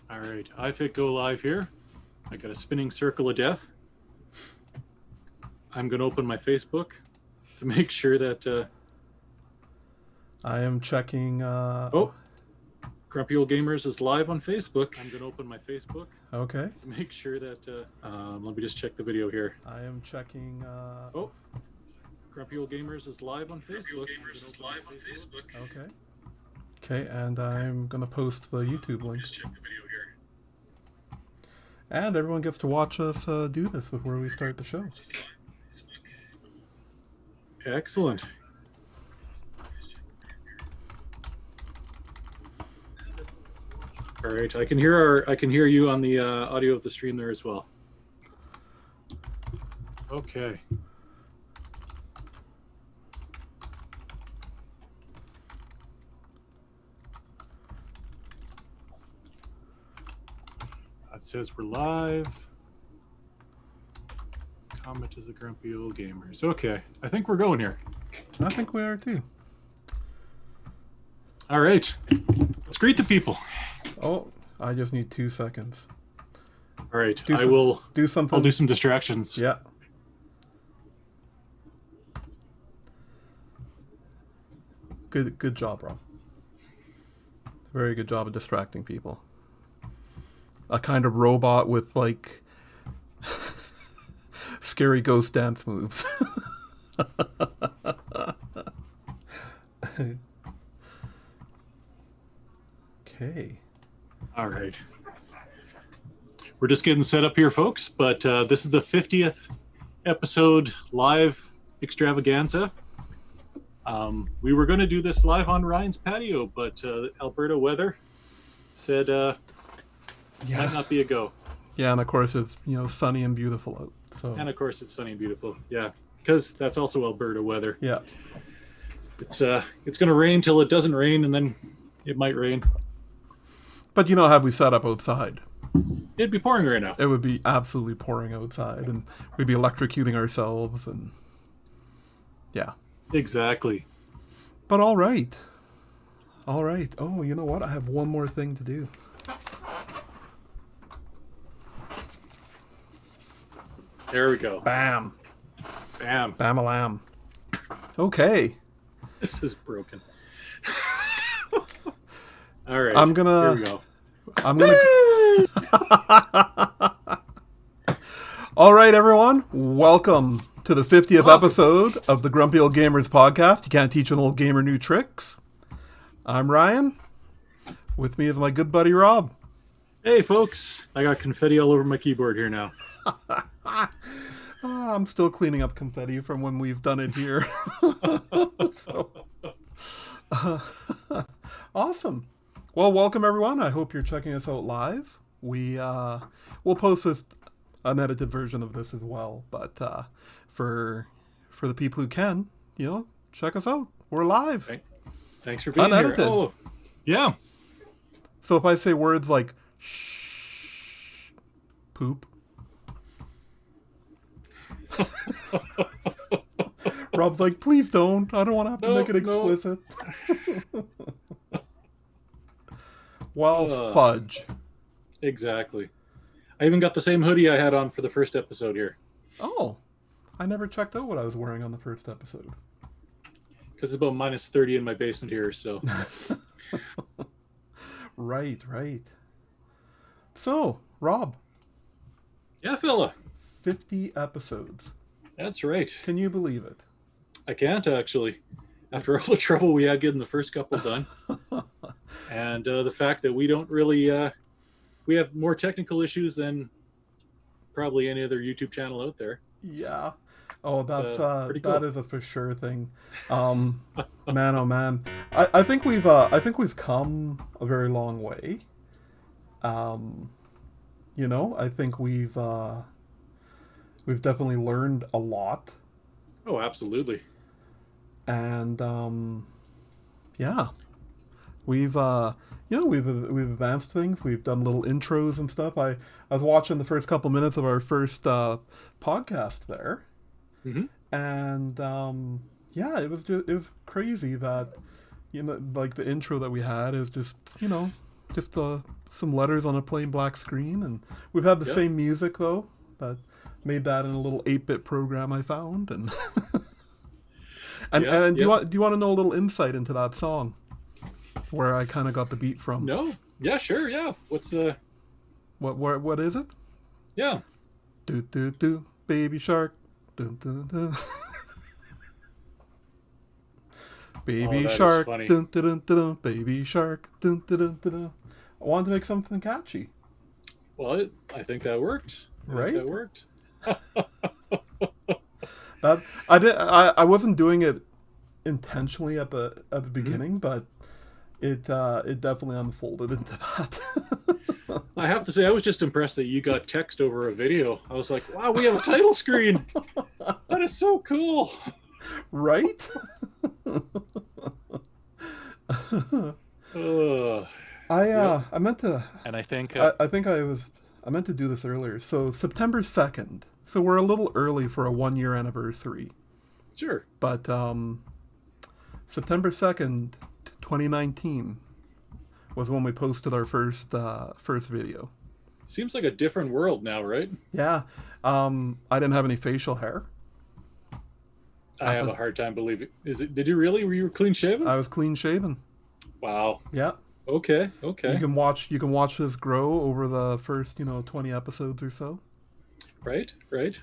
All right, iFit go live here. I got a spinning circle of death. I'm going to open my Facebook to make sure that... I am checking... Oh, Grumpy Old Gamers is live on Facebook. I'm going to open my Facebook Okay. to make sure that... let me just check the video here. I am checking... Oh, Grumpy Old Gamers is live on Facebook. Okay. Okay, and I'm going to post the YouTube link. Just check the video here. And everyone gets to watch us do this before we start the show. Excellent. All right, I can hear you on the audio of the stream there as well. Okay. It says we're live. Comment is the Grumpy Old Gamers. Okay, I think we're going here. I think we are too. All right, let's greet the people. Oh, I just need 2 seconds. All right, I will do something. I'll do some distractions. Yeah. Good job, Rob. Very good job of distracting people. A kind of robot with like scary ghost dance moves. Okay. All right. We're just getting set up here, folks, but this is the 50th episode live extravaganza. We were going to do this live on Ryan's patio, but Alberta weather said might not be a go. Yeah, and of course it's sunny and beautiful out. So. And of course it's sunny and beautiful. Yeah, because that's also Alberta weather. Yeah. It's going to rain till it doesn't rain, and then it might rain. But had we set up outside, it'd be pouring right now. It would be absolutely pouring outside, and we'd be electrocuting ourselves, and yeah. Exactly. But all right. Oh, you know what? I have one more thing to do. There we go. Bam. Bam. Bam-a-lam. Okay. This is broken. All right. I'm gonna. Here we go. All right, everyone. Welcome to the 50th episode of the Grumpy Old Gamers podcast. You can't teach an old gamer new tricks. I'm Ryan. With me is my good buddy Rob. Hey, folks. I got confetti all over my keyboard here now. I'm still cleaning up confetti from when we've done it here. Awesome. Well, welcome everyone. I hope you're checking us out live. We'll post an edited version of this as well, but for the people who can, check us out. We're live. Thanks for being unedited. Here. Oh, yeah. So if I say words like shh, poop. Rob's like, please don't. I don't want to have to make it explicit. Well, fudge. Exactly. I even got the same hoodie I had on for the first episode here. Oh, I never checked out what I was wearing on the first episode. Because it's about minus 30 in my basement here, so. Right. So, Rob. Yeah, fella. 50 episodes. That's right. Can you believe it? I can't, actually. After all the trouble we had getting the first couple done. And the fact that we don't really... we have more technical issues than probably any other YouTube channel out there. Yeah. Oh, that's pretty cool. That is a for sure thing. Man, oh man. I think we've come a very long way. I think we've definitely learned a lot. Oh, absolutely. And yeah. We've advanced things. We've done little intros and stuff. I was watching the first couple minutes of our first podcast there, and it was crazy that like the intro that we had is just some letters on a plain black screen, and we've had the Yep. same music though. That made that in a little 8-bit program I found, and Yep. and Yep. do you want to know a little insight into that song, where I kind of got the beat from? No. Yeah. Sure. Yeah. What's the? What is it? Yeah. Do do do, baby shark. Do do do. Baby that is shark, funny. dun, dun, dun, dun, dun, baby shark, dun, dun, dun, dun, dun. I wanted to make something catchy, Well, I think that worked. right? That worked. That I wasn't doing it intentionally at the Mm-hmm. beginning, but it definitely unfolded into that. I have to say, I was just impressed that you got text over a video. I was like, wow, we have a title screen. That is so cool. Right? Ugh. I meant to And I think I meant to do this earlier. So September 2nd. So we're a little early for a 1-year anniversary. Sure. But September 2nd, 2019 was when we posted our first video. Seems like a different world now, right? Yeah. I didn't have any facial hair. I have a hard time believing. Is it? Did you really? Were you clean shaven? I was clean shaven. Wow. Yeah. Okay. You Okay. can watch this grow over the first, 20 episodes or so. Right. Right.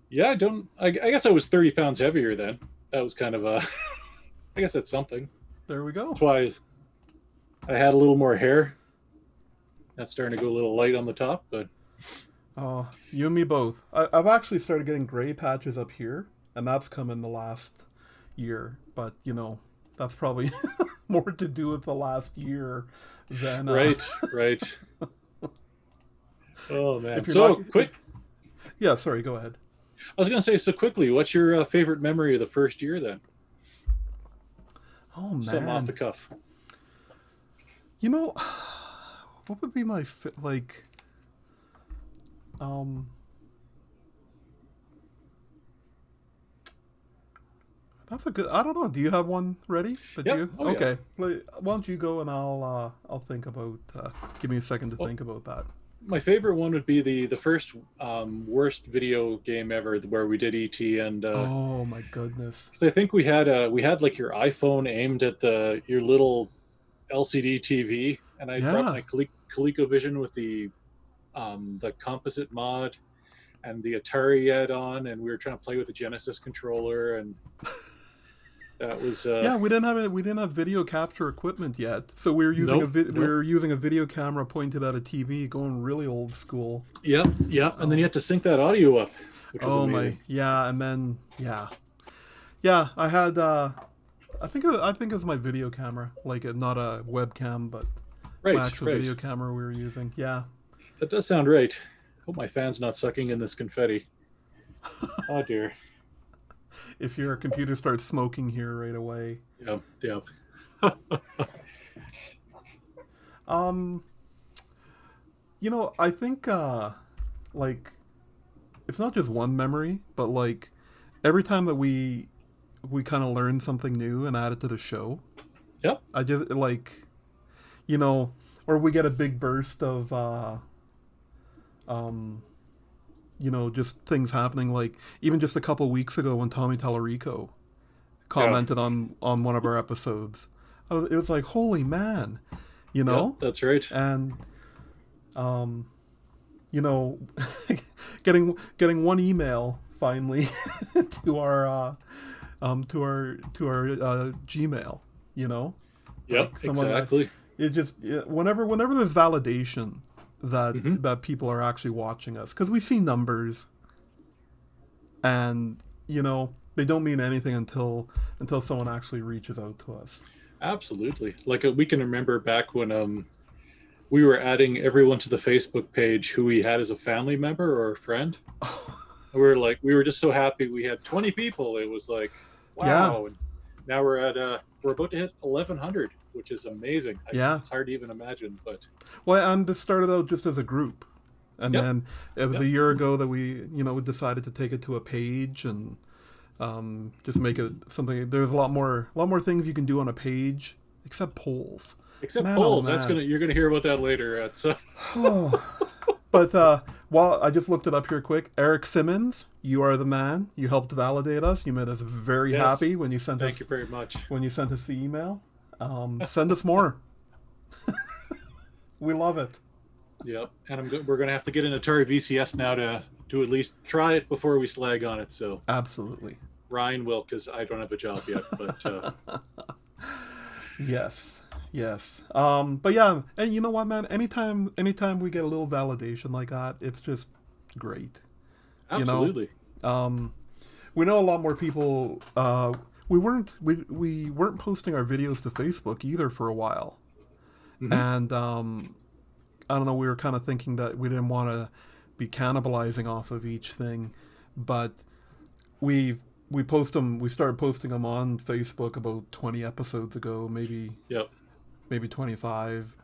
Yeah. I don't. I guess I was 30 pounds heavier then. That was kind of a. I guess that's something. There we go. That's why I had a little more hair. That's starting to go a little light on the top, but Oh, you and me both. I've actually started getting gray patches up here, and that's come in the last year. But that's probably more to do with the last year than right. Right. Oh man. If you're So not- quick. Yeah, sorry. Go ahead. I was going to say so quickly. What's your favorite memory of the first year then? Oh man. Something off the cuff. What would be my That's a good. I don't know. Do you have one ready? Yep. Oh, yeah. Okay. Why don't you go and I'll think about. Give me a second to think about that. My favorite one would be the first worst video game ever, where we did ET, and Oh my goodness. 'cause I think we had like your iPhone aimed at your little LCD TV, and I brought Yeah. my ColecoVision with the composite mod and the Atari add-on, and we were trying to play with the Genesis controller, and that was Yeah, we didn't have video capture equipment yet, so we were using Nope, we were using a video camera pointed at a TV, going really old school. yeah, and then you had to sync that audio up, which was Oh amazing. my, yeah, and then yeah. I had I think it was my video camera, like not a webcam, but Right, my actual right. video camera we were using. Yeah. That does sound right. Hope my fan's not sucking in this confetti. Oh dear. If your computer starts smoking here right away. Yep, yep. I think like it's not just one memory, but like every time that we kind of learn something new and add it to the show, Yep. I just like or we get a big burst of just things happening, like even just a couple weeks ago when Tommy Tallarico commented on one of our episodes. It was like, holy man, Yep, that's right. and getting one email finally to our Gmail, Yep, like someone exactly. whenever there's validation that Mhm. that people are actually watching us, because we see numbers, and they don't mean anything until someone actually reaches out to us. Absolutely. Like we can remember back when we were adding everyone to the Facebook page who we had as a family member or a friend. We were just so happy we had 20 people. It was like, wow. And now we're about to hit 1,100, which is amazing. Yeah. It's hard to even imagine, but Well, and this started out just as a group, and Yep. then it was Yep. a year ago that we decided to take it to a page and just make it something. There's a lot more things you can do on a page except polls. Except Man, oh polls. man. You're gonna hear about that later. So Oh. But well, I just looked it up here quick. Eric Simmons, you are the man. You helped validate us. You made us very yes, happy when you sent thank us you very much. the email. Send us more. We love it. Yep, and we're gonna have to get an Atari VCS now to at least try it before we slag on it. So Absolutely. Ryan will, because I don't have a job yet. But Yes. Yes. But yeah, and you know what, man? Anytime we get a little validation like that, it's just great. absolutely. You know? We know a lot more people. We weren't posting our videos to Facebook either for a while, Mm-hmm. and I don't know. We were kind of thinking that we didn't want to be cannibalizing off of each thing, but we post them. We started posting them on Facebook about 20 episodes ago, Yep. maybe 25,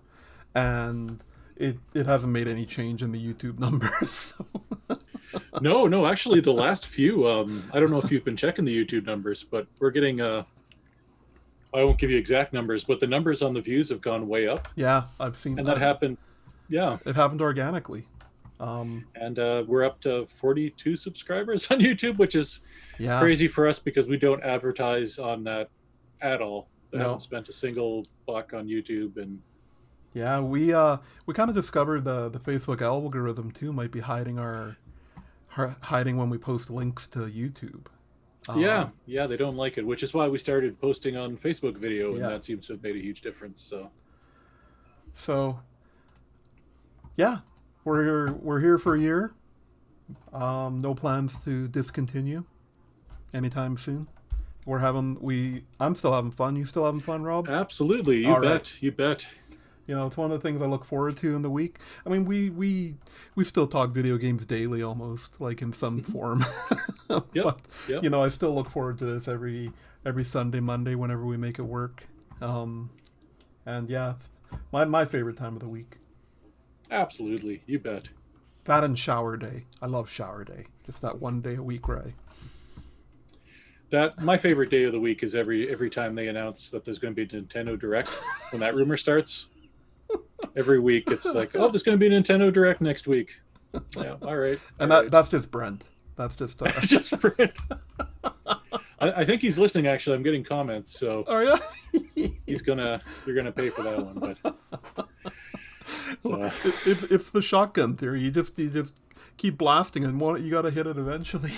and it hasn't made any change in the YouTube numbers. No, actually, the last few. I don't know if you've been checking the YouTube numbers, but we're getting. I won't give you exact numbers, but the numbers on the views have gone way up, Yeah, I've seen and that happened. Yeah, It happened organically. and we're up to 42 subscribers on YouTube, which is Yeah, crazy for us because we don't advertise on that at all. I No. haven't spent a single buck on YouTube, and yeah. We kind of discovered the Facebook algorithm too might be hiding when we post links to YouTube. yeah, they don't like it, which is why we started posting on Facebook video, and Yeah. that seems to have made a huge difference. So yeah, we're here for a year. No plans to discontinue anytime soon. I'm still having fun. You still having fun, Rob? Absolutely, you All bet, right. you bet. You know, it's one of the things I look forward to in the week. I mean, we still talk video games daily, almost like in some form. Yep, But yep. you know, I still look forward to this every Sunday, Monday, whenever we make it work. And yeah, it's my favorite time of the week. Absolutely, you bet. That and shower day. I love shower day. Just that one day a week where That my favorite day of the week is every time they announce that there's going to be a Nintendo Direct. When that rumor starts, every week it's like, oh, there's going to be a Nintendo Direct next week. Yeah, all right. and all right. that's just Brent. That's just just for it. I think he's listening. Actually, I'm getting comments, so Oh yeah. you're gonna pay for that one. But so, It's the shotgun theory. You just keep blasting, and you got to hit it eventually.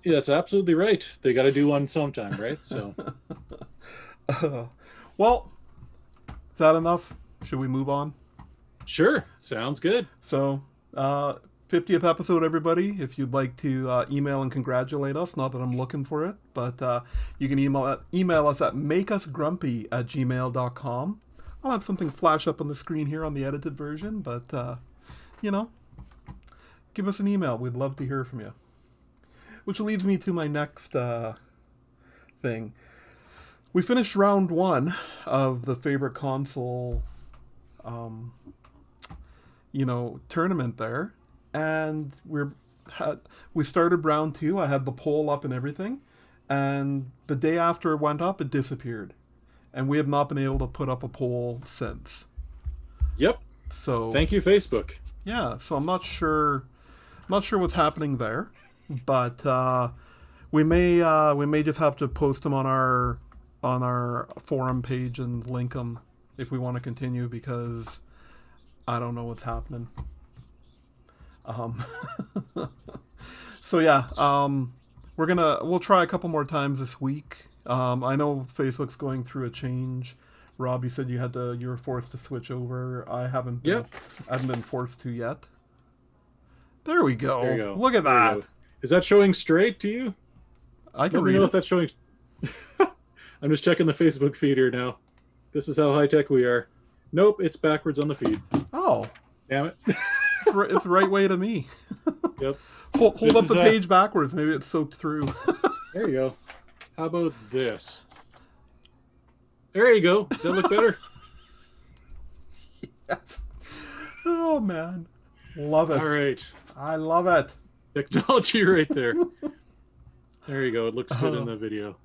that's absolutely right. They got to do one sometime, right? So Well, is that enough? Should we move on? sure, sounds good. So, 50th episode, everybody. If you'd like to email and congratulate us, not that I'm looking for it, but you can email us at makeusgrumpy@gmail.com. I'll have something flash up on the screen here on the edited version, but, give us an email. We'd love to hear from you. Which leads me to my next thing. We finished round 1 of the favorite console, tournament there, and we started round 2. I had the poll up and everything, and the day after it went up, it disappeared, and we have not been able to put up a poll since. Yep. So Thank you, Facebook. yeah, so I'm not sure what's happening there, but we may just have to post them on our forum page and link them if we want to continue, because I don't know what's happening. So yeah, we'll try a couple more times this week. I know Facebook's going through a change. Rob, you said you were forced to switch over. I haven't been forced to yet. There we go. There you go. Look at There you that. go. Is that showing straight to you? I can Let me read know it. if that's showing. I'm just checking the Facebook feed here now. This is how high tech we are. Nope, it's backwards on the feed. Oh, Damn it. it's the right way to me. Yep. Hold This up is the page backwards. Maybe it's soaked through. There you go. How about this? There you go. Does that look better? Yes. Oh man, love it. All right. I love it. Technology right there. There you go. It looks good in the video.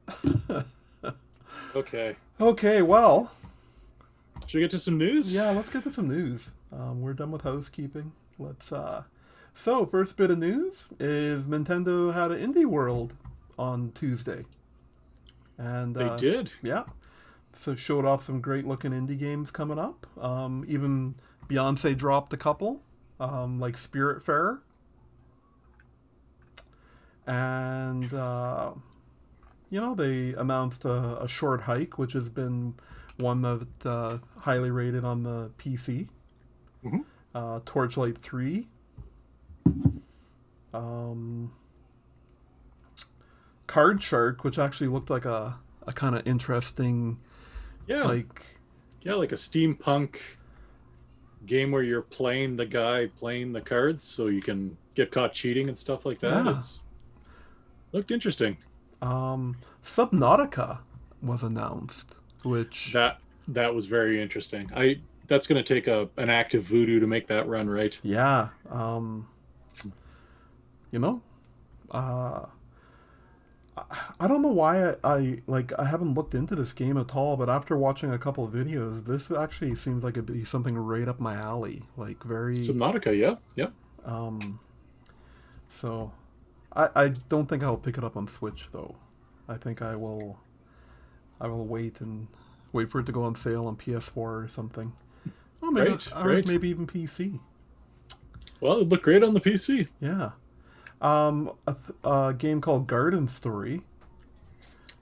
Okay. Okay, well, Should we get to some news? Yeah, let's get to some news. We're done with housekeeping. So, first bit of news is Nintendo had an Indie World on Tuesday. And They did. Yeah. So showed off some great looking indie games coming up. Even Beyonce dropped a couple, like Spiritfarer. And, they announced a short hike, which has been one that highly rated on the PC. Mm-hmm. Torchlight 3. Card Shark, which actually looked like a kind of interesting, like a steampunk game where you're playing the guy playing the cards, so you can get caught cheating and stuff like that. Yeah. It's looked interesting. Subnautica was announced, which that was very interesting. That's going to take an active voodoo to make that run right. Yeah. I don't know why I haven't looked into this game at all, but after watching a couple of videos, this actually seems like it'd be something right up my alley. Like very Subnautica, yeah. So I don't think I'll pick it up on Switch though. I think I will wait for it to go on sale on PS4 or something. Oh, maybe Great. Maybe even PC. Well, it looked great on the PC. Yeah. A game called Garden Story.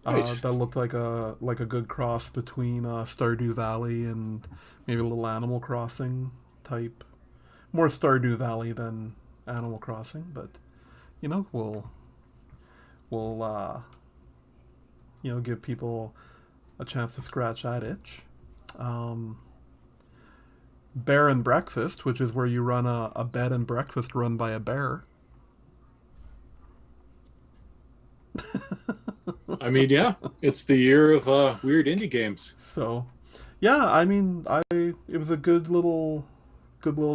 That looked like a good cross between Stardew Valley and maybe a little Animal Crossing type. More Stardew Valley than Animal Crossing, but we'll give people a chance to scratch that itch. Bear and Breakfast, which is where you run a bed and breakfast run by a bear. I mean, yeah, it's the year of weird indie games. So, yeah, I mean, it was a good little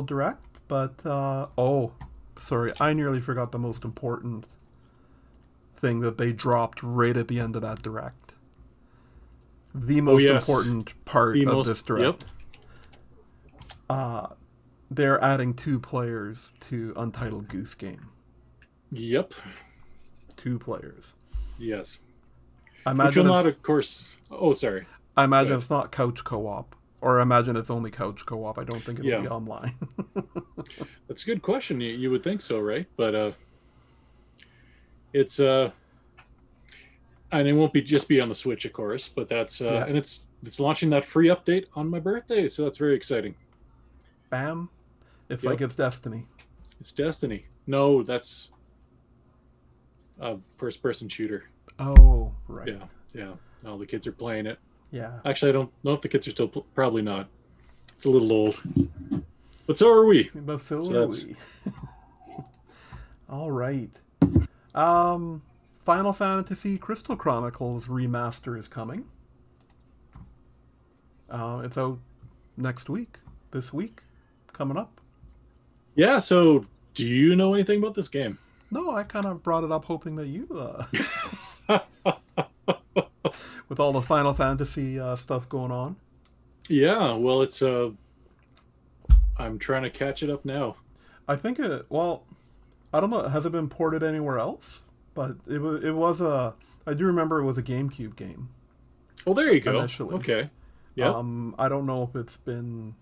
direct, but sorry, I nearly forgot the most important thing that they dropped right at the end of that direct. The most important part of this direct. Yep. They're adding 2 players to Untitled Goose Game. Yep. 2 players. Yes. I imagine which will not, of course. Oh, sorry. I imagine it's not couch co-op, or I imagine it's only couch co-op. I don't think it'll be online. That's a good question. You would think so, right? But it's and it won't just be on the Switch, of course. But that's and it's launching that free update on my birthday, so that's very exciting. Bam! It's like it's Destiny. It's Destiny. No, that's a first-person shooter. Oh, right. Yeah. No, the kids are playing it. Yeah. Actually, I don't know if the kids are still. Probably not. It's a little old. But so are we. But so are we. All right. Final Fantasy Crystal Chronicles remaster is coming. It's out next week. This week. Coming up. Yeah, so do you know anything about this game? No, I kind of brought it up hoping that you... with all the Final Fantasy stuff going on. Yeah, well, it's... I'm trying to catch it up now. I think it... Well, I don't know. Has it been ported anywhere else? But it was a... I do remember it was a GameCube game. Oh, there you go. Initially. Okay. Yeah. I don't know if it's been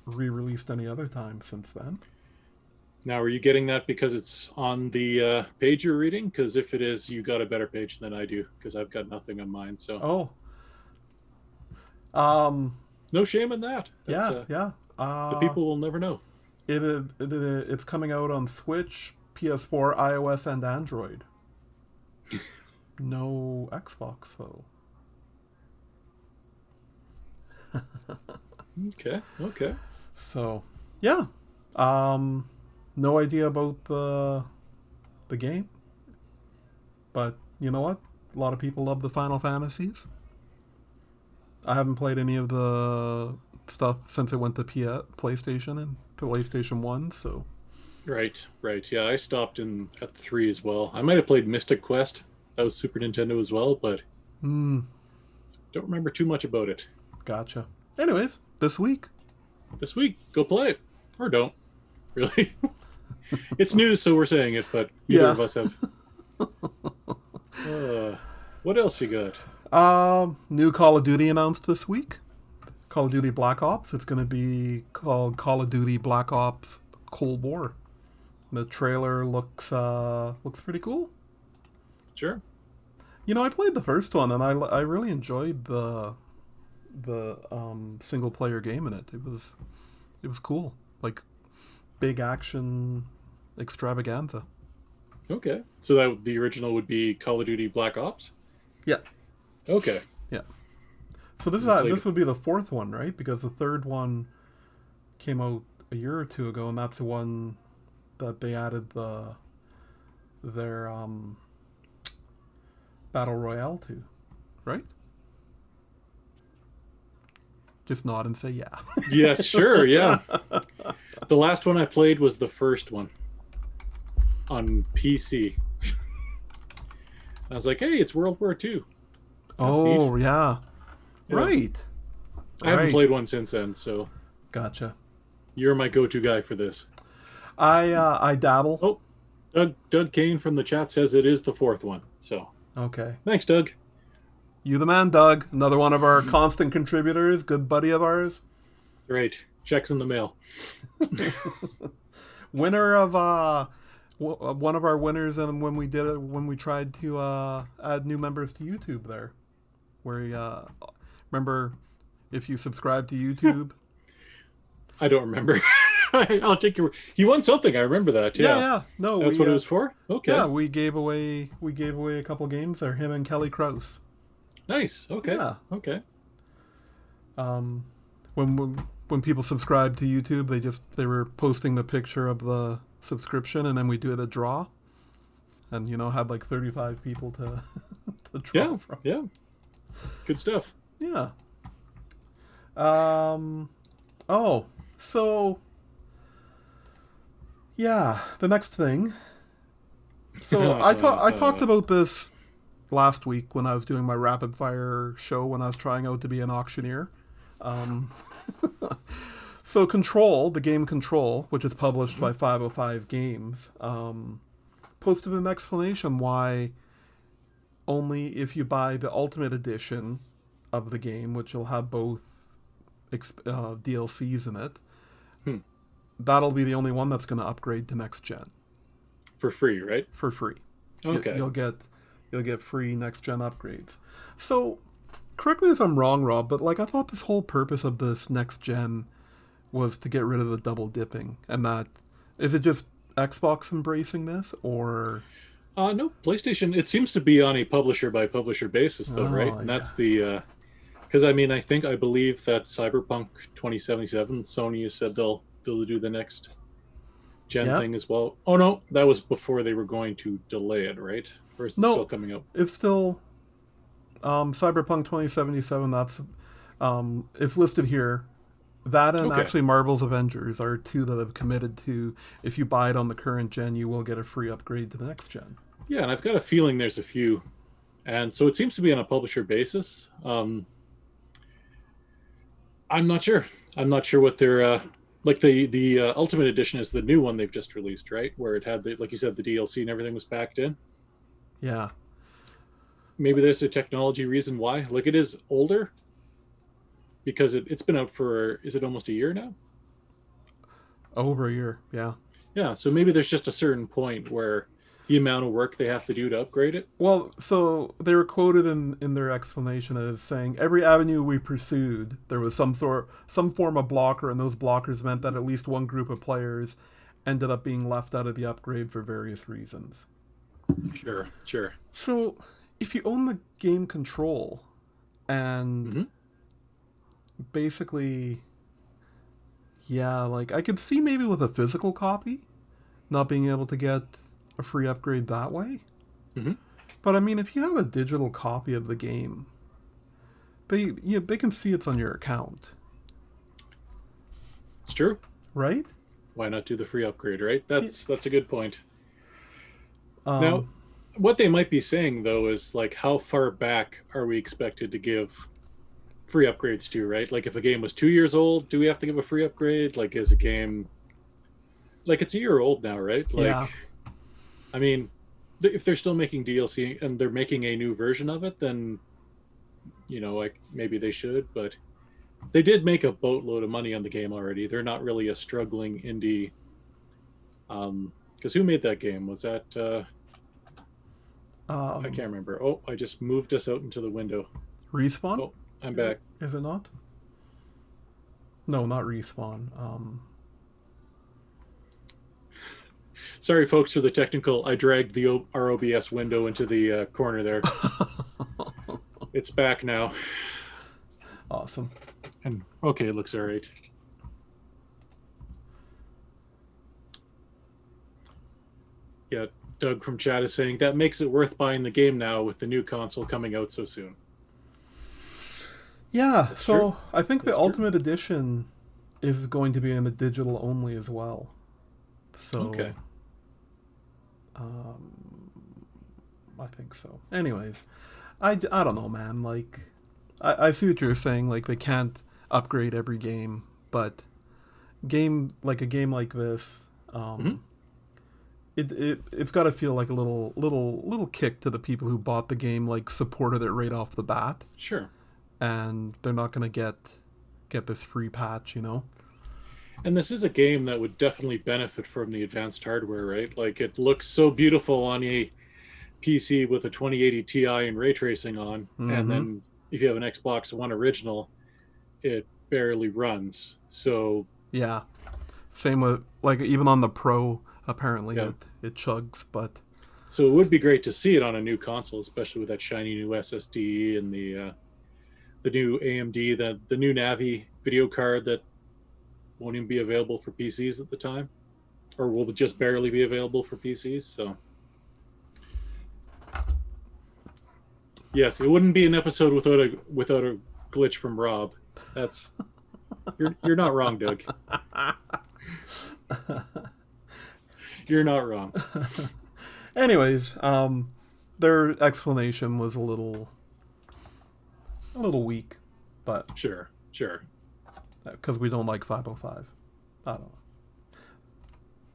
re-released any other time since then. Now, are you getting that because it's on the page you're reading? Because if it is, you got a better page than I do, because I've got nothing on mine. So. Oh. No shame in that. Yeah. The people will never know. It's coming out on Switch, PS4, iOS, and Android. No Xbox, though. Okay. So, yeah. No idea about the game. But you know what? A lot of people love the Final Fantasies. I haven't played any of the stuff since it went to PlayStation and PlayStation 1, so... Right. Yeah, I stopped at 3 as well. I might have played Mystic Quest. That was Super Nintendo as well, but... Don't Don't remember too much about it. Gotcha. Anyways, this week. This week, go play it. Or don't. Really. It's news, so we're saying it, but neither of us have. What else you got? New Call of Duty announced this week. Call of Duty Black Ops. It's going to be called Call of Duty Black Ops Cold War. The trailer looks pretty cool. Sure. You know, I played the first one and I really enjoyed the single player game in it. It was cool. Like big action extravaganza. Okay. So that the original would be Call of Duty Black Ops? Yeah. Okay. Yeah. So this would be the fourth one, right? Because the third one came out a year or two ago, and that's the one that they added their battle royale to, right? Just nod and say yeah. Yes, sure, yeah. The last one I played was the first one on PC. I was like, hey, it's World War II. That's neat. Yeah. Right. I haven't played one since then, so gotcha. You're my go-to guy for this. I dabble. Oh, Doug Kane from the chat says it is the fourth one. So okay. Thanks, Doug. You the man, Doug. Another one of our constant contributors, good buddy of ours. Great. Checks in the mail. Winner of one of our winners, and when we tried to add new members to YouTube there, where remember if you subscribe to YouTube. I don't remember. I'll take your. He won something. I remember that. Yeah. No, that's what it was for. Okay. Yeah, we gave away a couple games there. Him and Kelly Krause. Nice. Okay. Yeah. Okay. When people subscribe to YouTube, they were posting the picture of the subscription, and then we do a draw, and had like 35 people to draw from. Yeah. Good stuff. Yeah. So yeah, the next thing. So I talked about this last week when I was doing my rapid fire show when I was trying out to be an auctioneer. So Control, the game Control, which is published by 505 Games, posted an explanation why only if you buy the Ultimate Edition of the game, which will have both DLCs in it, that'll be the only one that's going to upgrade to next gen. For free, right? For free. Okay. You'll get free next gen upgrades. So, correct me if I'm wrong, Rob, but I thought this whole purpose of this next gen was to get rid of the double dipping, and that is it just Xbox embracing this, or? No, PlayStation. It seems to be on a publisher by publisher basis, though, right? And that's the because I believe that Cyberpunk 2077, Sony has said they'll do the next gen thing as well. Oh no, that was before they were going to delay it, right? Or is it still coming up? It's still Cyberpunk 2077. That's it's listed here. That and actually Marvel's Avengers are two that have committed to, if you buy it on the current gen, you will get a free upgrade to the next gen. Yeah, and I've got a feeling there's a few. And so it seems to be on a publisher basis. I'm not sure. I'm not sure what their... the Ultimate Edition is the new one they've just released, right? Where it had, like you said, the DLC and everything was packed in. Yeah. Maybe there's a technology reason why. It is older. Because it's been out for, is it almost a year now? Over a year, yeah. Yeah, so maybe there's just a certain point where the amount of work they have to do to upgrade it. Well, so they were quoted in their explanation as saying, every avenue we pursued, there was some form of blocker, and those blockers meant that at least one group of players ended up being left out of the upgrade for various reasons. Sure. So, if you own the game Control, and basically, yeah, I could see maybe with a physical copy, not being able to get a free upgrade that way. But I mean, if you have a digital copy of the game, they can see it's on your account. It's true. Right? Why not do the free upgrade, right? That's a good point. Now, what they might be saying, though, is how far back are we expected to give free upgrades too, right? Like if a game was 2 years old, do we have to give a free upgrade? Like is a game like it's a year old now, right? Yeah. Like I mean, if they're still making DLC and they're making a new version of it, then like maybe they should. But they did make a boatload of money on the game already. They're not really a struggling indie. Because who made that game? Was that I Um, can't remember. Oh, I just moved us out into the window. Respawn? Oh, I'm back. Is it not? No, not Respawn. Sorry, folks, for the technical. I dragged the our OBS window into the corner there. It's back now. Awesome. And okay, it looks all right. Yeah, Doug from chat is saying that makes it worth buying the game now with the new console coming out so soon. Yeah, That's so true. I think the That's true. Ultimate Edition is going to be in the digital only as well. So, Okay. I think so. Anyways, I don't know, man. Like, I see what you're saying. Like, they can't upgrade every game, but a game like this, Mm-hmm. it's got to feel like a little kick to the people who bought the game, like supported it right off the bat, Sure. and they're not gonna get this free patch, you know. And this is a game that would definitely benefit from the advanced hardware, right? Like it looks so beautiful on a PC with a 2080 Ti and ray tracing on, and Mm-hmm. then if you have an Xbox One original, it barely runs. So Yeah. Same with like even on the Pro, apparently yeah, it chugs, but so it would be great to see it on a new console, especially with that shiny new SSD and the new AMD, the new Navi video card that won't even be available for PCs at the time, or will just barely be available for PCs. So yes, it wouldn't be an episode without a glitch from Rob. That's you're not wrong, Doug. You're not wrong. anyways, their explanation was a little weak, but Sure, sure. because we don't like 505. I don't know.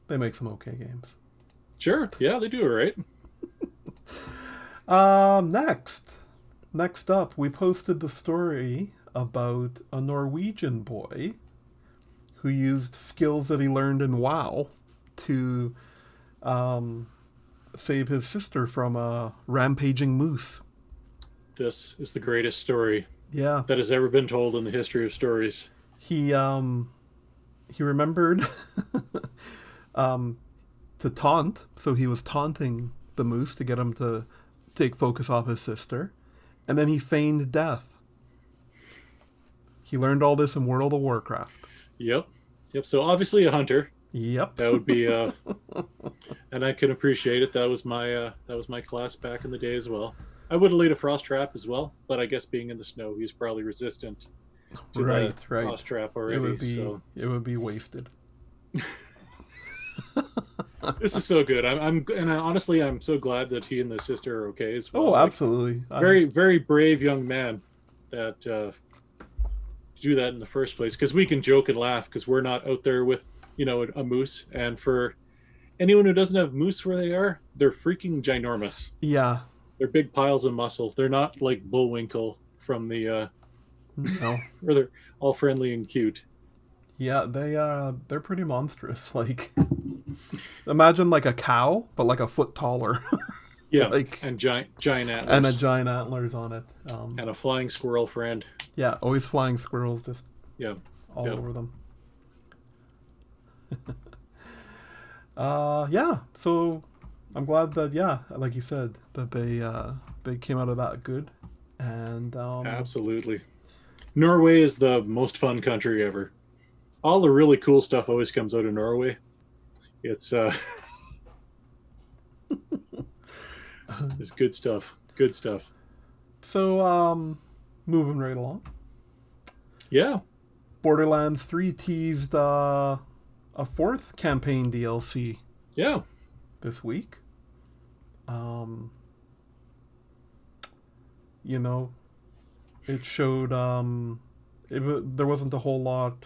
They make some okay games. Sure. Yeah, they do it right. Next up, we posted the story about a Norwegian boy who used skills that he learned in WoW to save his sister from a rampaging moose. This is the greatest story Yeah, that has ever been told in the history of stories. he remembered to taunt, so he was taunting the moose to get him to take focus off his sister, and then he feigned death. He learned all this in World of Warcraft. Yep. Yep. So obviously a hunter. Yep. That would be and I can appreciate it. That was my class back in the day as well. I would have laid a frost trap as well, but I guess being in the snow, he's probably resistant to Right, the right. frost trap It already. would be So it would be wasted. this is so good. Honestly, I'm so glad that he and the sister are okay as well. Oh, Like, absolutely. very, very brave young man that do that in the first place. Because we can joke and laugh because we're not out there with a moose. And for anyone who doesn't have moose where they are, they're freaking ginormous. Yeah. They're big piles of muscle. They're not like Bullwinkle from the No. where they're all friendly and cute. Yeah, they're pretty monstrous. Like imagine like a cow, but like a foot taller. Yeah, Like and giant antlers and a giant antlers on it. and a flying squirrel friend. Yeah, always flying squirrels just Yeah, all yeah. over them. Yeah. So I'm glad that like you said, that they came out of that good, and Absolutely. Norway is the most fun country ever. All the really cool stuff always comes out of Norway. It's it's good stuff. Good stuff. so moving right along. Yeah. Borderlands 3 teased a fourth campaign DLC Yeah. this week. You know, it showed there wasn't a whole lot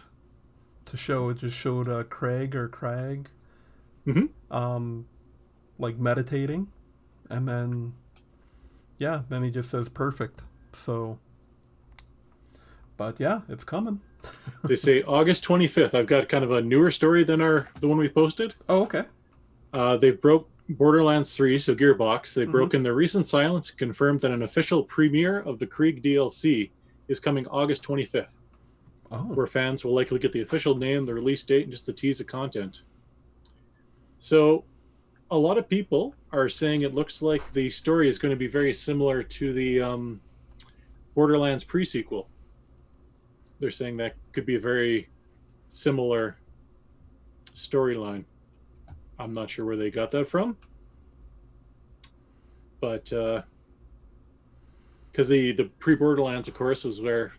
to show. It just showed Craig Hmm. um like meditating, and then yeah, then he just says perfect. So, but yeah, it's coming. They say August 25th. I've got kind of a newer story than the one we posted. Oh, okay. They've broke Borderlands 3, so Gearbox. They've Mm-hmm. broken their recent silence and confirmed that an official premiere of the Krieg DLC is coming August 25th, Oh, where fans will likely get the official name, the release date, and just a tease of content. So, a lot of people are saying it looks like the story is going to be very similar to the Borderlands pre-sequel. They're saying that could be a very similar storyline. I'm not sure where they got that from, but because the pre-Borderlands, of course, was where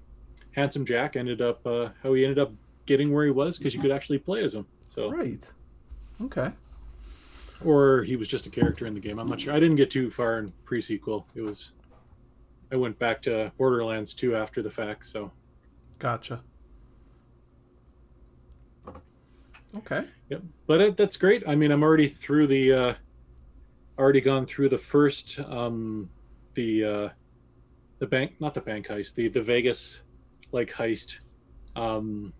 Handsome Jack ended up, how he ended up getting where he was, because you could actually play as him. So, right. Okay. or he was just a character in the game. I'm not sure. I didn't get too far in pre-sequel. I went back to Borderlands 2 after the fact. So, Gotcha. Okay. yep. But that's great. I mean, I'm already through already gone through the first, the bank, not the bank heist, the Vegas like heist um,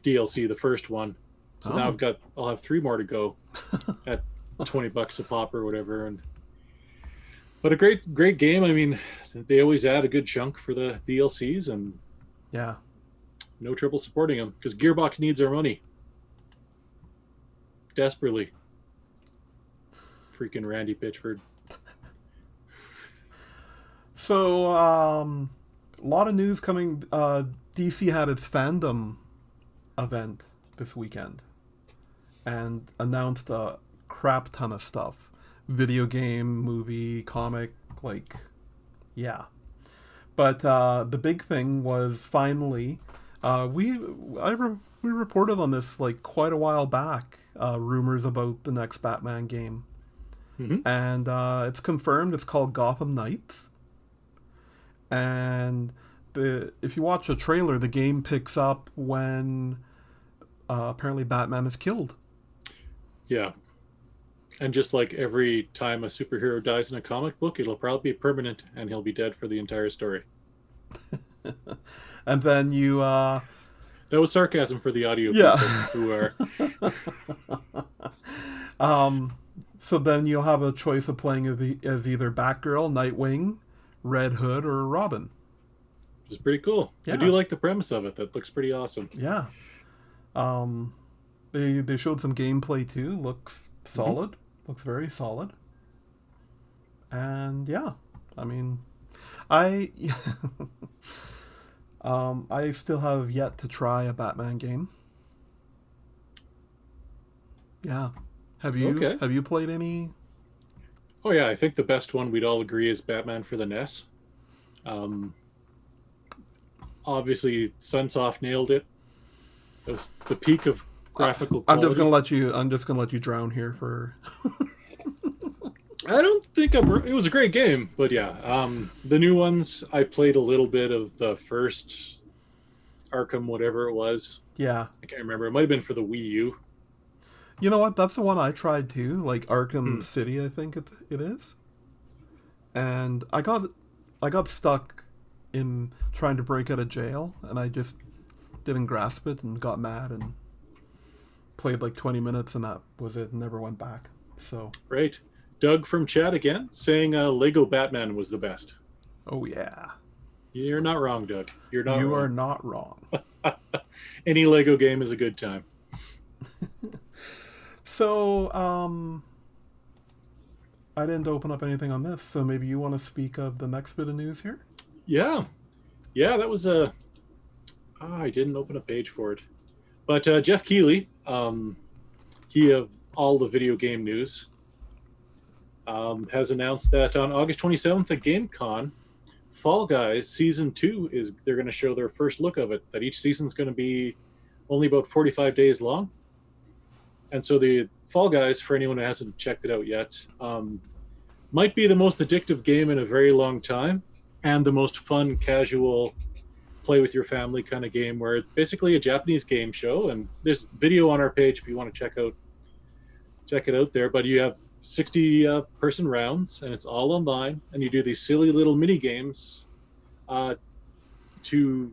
DLC, the first one. So now Oh, I'll have 3 more to go at $20 a pop or whatever. But a great game. I mean, they always add a good chunk for the DLCs, and yeah. no trouble supporting them because Gearbox needs our money desperately. Freaking Randy Pitchford. So, a lot of news coming. DC had its fandom event this weekend and announced a crap ton of stuff. Video game, movie, comic, like, yeah. But the big thing was finally, we reported on this like quite a while back. Rumors about the next Batman game, Mm-hmm. and it's confirmed. It's called Gotham Knights, and if you watch the trailer, the game picks up when apparently Batman is killed. Yeah. And just like every time a superhero dies in a comic book, it'll probably be permanent and he'll be dead for the entire story. And then you That was sarcasm for the audio people yeah. who are. um so then you'll have a choice of playing as either Batgirl, Nightwing, Red Hood, or Robin. Which is pretty cool. I do Yeah. like the premise of it. That looks pretty awesome. Yeah. Um they showed some gameplay too. Looks Mm-hmm. solid. Looks very solid. And yeah, I mean, I I still have yet to try a Batman game. Yeah. Okay. Have you played any? Oh yeah, I think the best one we'd all agree is Batman for the NES. Um, Obviously, Sunsoft nailed it. It was the peak of graphical quality. I'm just gonna let you drown here for. I don't think it was a great game, but yeah, the new ones I played a little bit of the first Arkham, whatever it was. Yeah. I can't remember. It might have been for the Wii U. You know what? That's the one I tried too. Like Arkham Hmm. City, I think it is. And I got stuck in trying to break out of jail, and I just didn't grasp it and got mad and played like 20 minutes, and that was it. And never went back. So, Right. Doug from chat again saying Lego Batman was the best. oh yeah, You're not wrong, Doug. You're not you are wrong. not wrong. Any Lego game is a good time. So, I didn't open up anything on this, so maybe you want to speak of the next bit of news here? Yeah. Yeah, that was a. I didn't open a page for it. But Jeff Keighley, he of all the video game news, has announced that on August 27th at GameCon, Fall Guys Season 2 they're going to show their first look of it. That each season's going to be only about 45 days long. And so the Fall Guys, for anyone who hasn't checked it out yet, might be the most addictive game in a very long time, and the most fun, casual play with your family kind of game where it's basically a Japanese game show. And there's video on our page if you want to check it out there. But you have 60 person rounds, and it's all online. And you do these silly little mini games to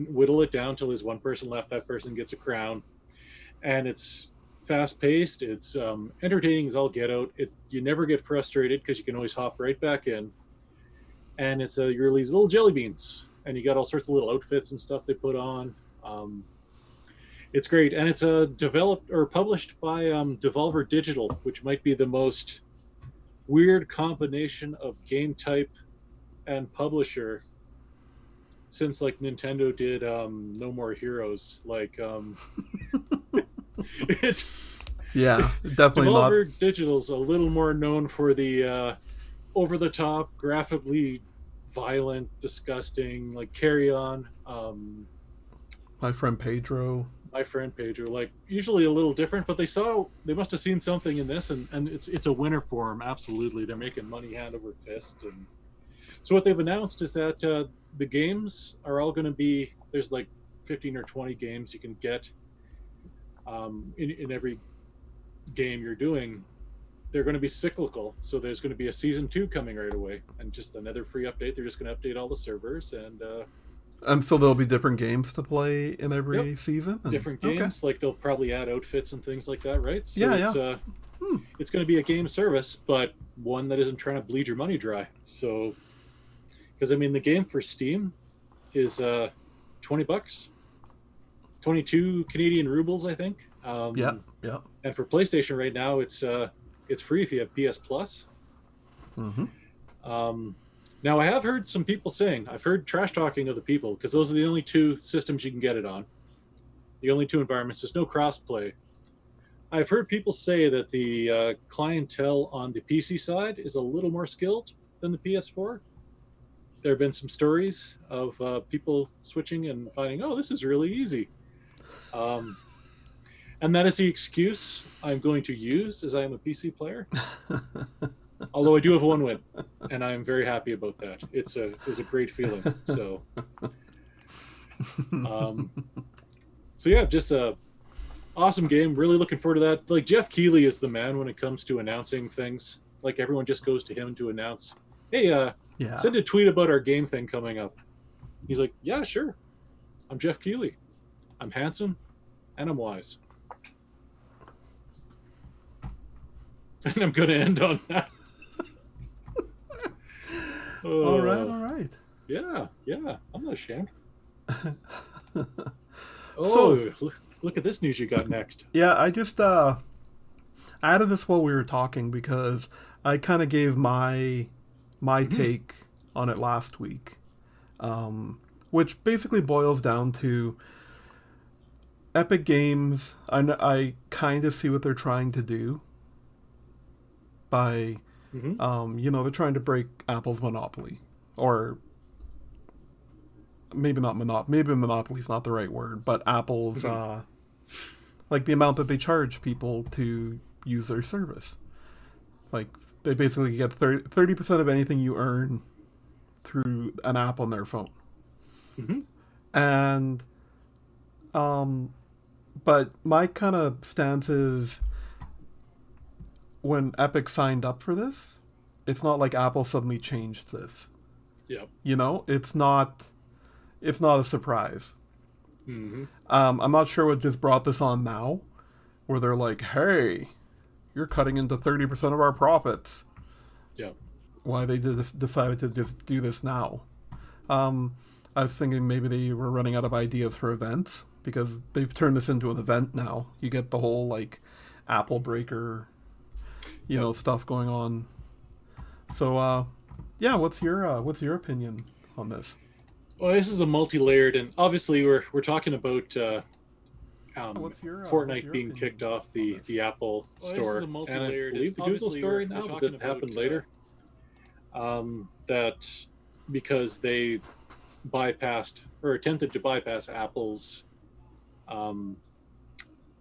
whittle it down till there's one person left. That person gets a crown, and it's fast paced. It's entertaining as all get out. You never get frustrated because you can always hop right back in. And it's you're these little jelly beans, and you got all sorts of little outfits and stuff they put on. It's great, and it's developed or published by Devolver Digital, which might be the most weird combination of game type and publisher since like Nintendo did No More Heroes. Like it Yeah, definitely Devolver not. Digital's a little more known for the over the top, graphically violent, disgusting, like Carry On, My friend Pedro. My Friend Pedro. Like usually a little different, but they must have seen something in this, and it's a winner for them. Absolutely, they're making money hand over fist. And so what they've announced is that the games are all going to be there's like 15 or 20 games you can get in every game you're doing. They're going to be cyclical, so there's going to be a season 2 coming right away, and just another free update. They're just going to update all the servers, and So there'll be different games to play in every Yep. season. different games. Like they'll probably add outfits and things like that, right? So Yeah, it's yeah. it's going to be a game service, but one that isn't trying to bleed your money dry. So because I mean the game for Steam is $20, 22 Canadian rubles, I think. Yeah, yeah. And for PlayStation right now, it's free if you have PS Plus. Mm-hmm. Now I have heard some people saying, I've heard trash talking of the people, because those are the only 2 systems you can get it on. The only 2 environments. There's no crossplay. I've heard people say that the clientele on the PC side is a little more skilled than the PS4. There have been some stories of people switching and finding, oh, this is really easy. And that is the excuse I'm going to use, as I am a PC player. Although I do have 1 win, and I'm very happy about that. It was a great feeling. So yeah, just a awesome game. Really looking forward to that. Like Jeff Keighley is the man when it comes to announcing things. Like everyone just goes to him to announce, hey, Yeah. send a tweet about our game thing coming up. He's like, yeah, sure. I'm Jeff Keighley. I'm handsome, and I'm wise. And I'm going to end on that. All right. Yeah. I'm not ashamed. So- Look at this news you got next. Yeah, I just added this while we were talking because I kind of gave my take on it last week, which basically boils down to Epic Games. I kind of see what they're trying to do by, they're trying to break Apple's monopoly, or maybe not monopoly. Maybe monopoly is not the right word, but Apple's like the amount that they charge people to use their service. Like they basically get 30% of anything you earn through an app on their phone. And but my kind of stance is, when Epic signed up for this, it's not like Apple suddenly changed this. Yep. It's not a surprise. I'm not sure what just brought this on now, where they're like, hey, you're cutting into 30% of our profits. Yep. Why they just decided to just do this now. I was thinking maybe they were running out of ideas for events, because they've turned this into an event now. You get the whole like Apple Breaker, stuff going on. So yeah, what's your opinion on this? Well, this is a multi-layered, and obviously we're talking about Fortnite being opinion? kicked off the Apple store, This is a and I multi-layered, believe the Google story now, but it happened later. That because they bypassed or attempted to bypass Apple's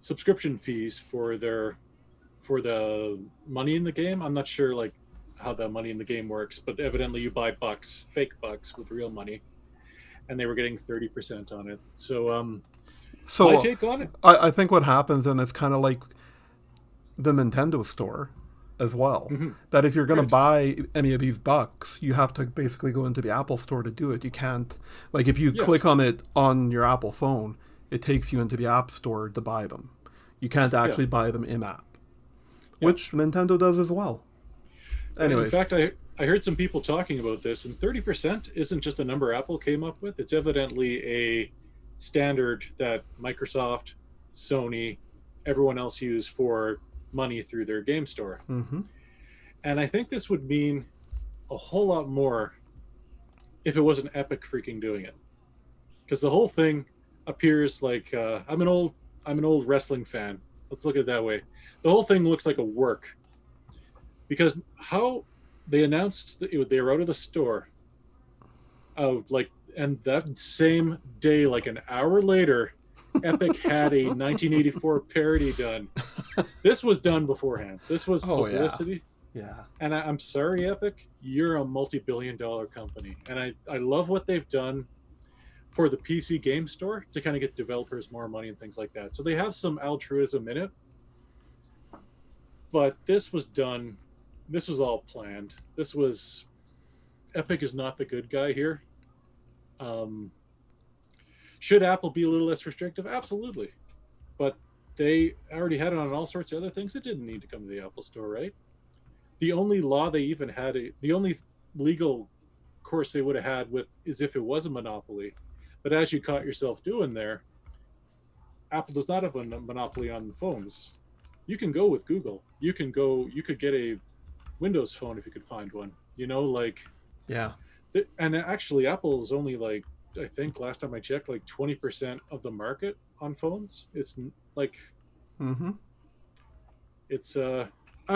subscription fees for the money in the game. I'm not sure like how the money in the game works, but evidently you buy fake bucks with real money. and they were getting 30% on it. So my So take on it, I think what happens, and it's kind of like the Nintendo store as well, mhm, that if you're going to right? buy any of these bucks, you have to basically go into the Apple store to do it. You can't, like, if you click Yes, on it on your Apple phone, it takes you into the App Store to buy them. You can't yeah, actually buy them in app, yeah. which Nintendo does as well. In Anyways, fact, I heard some people talking about this, and 30% isn't just a number Apple came up with. It's evidently a standard that Microsoft, Sony, everyone else use for money through their game store. mm-hmm. And I think this would mean a whole lot more if it wasn't Epic freaking doing it, because the whole thing appears like I'm an old wrestling fan. Let's look at it that way. The whole thing looks like a work because how they announced that they were out of the store, like, and that same day, like an hour later, Epic had a 1984 parody done. This was done beforehand. This was Oh yeah, publicity. yeah, And I'm sorry, Epic, you're a multi-billion-dollar company, and I love what they've done for the PC game store to kind of get developers more money and things like that. So they have some altruism in it, but this was done. This was all planned. This was Epic is not the good guy here. Um, should Apple be a little less restrictive? Absolutely, but they already had it on all sorts of other things. It didn't need to come to the Apple Store, right? The only law they even had, the only legal course they would have had with is if it was a monopoly. But as you caught yourself doing there, Apple does not have a monopoly on the phones. You can go with Google. You can go. You could get a Windows phone if you could find one. You know, like, yeah. and actually, Apple is only like I think last time I checked, like 20% of the market on phones. It's like Mm-hmm. it's I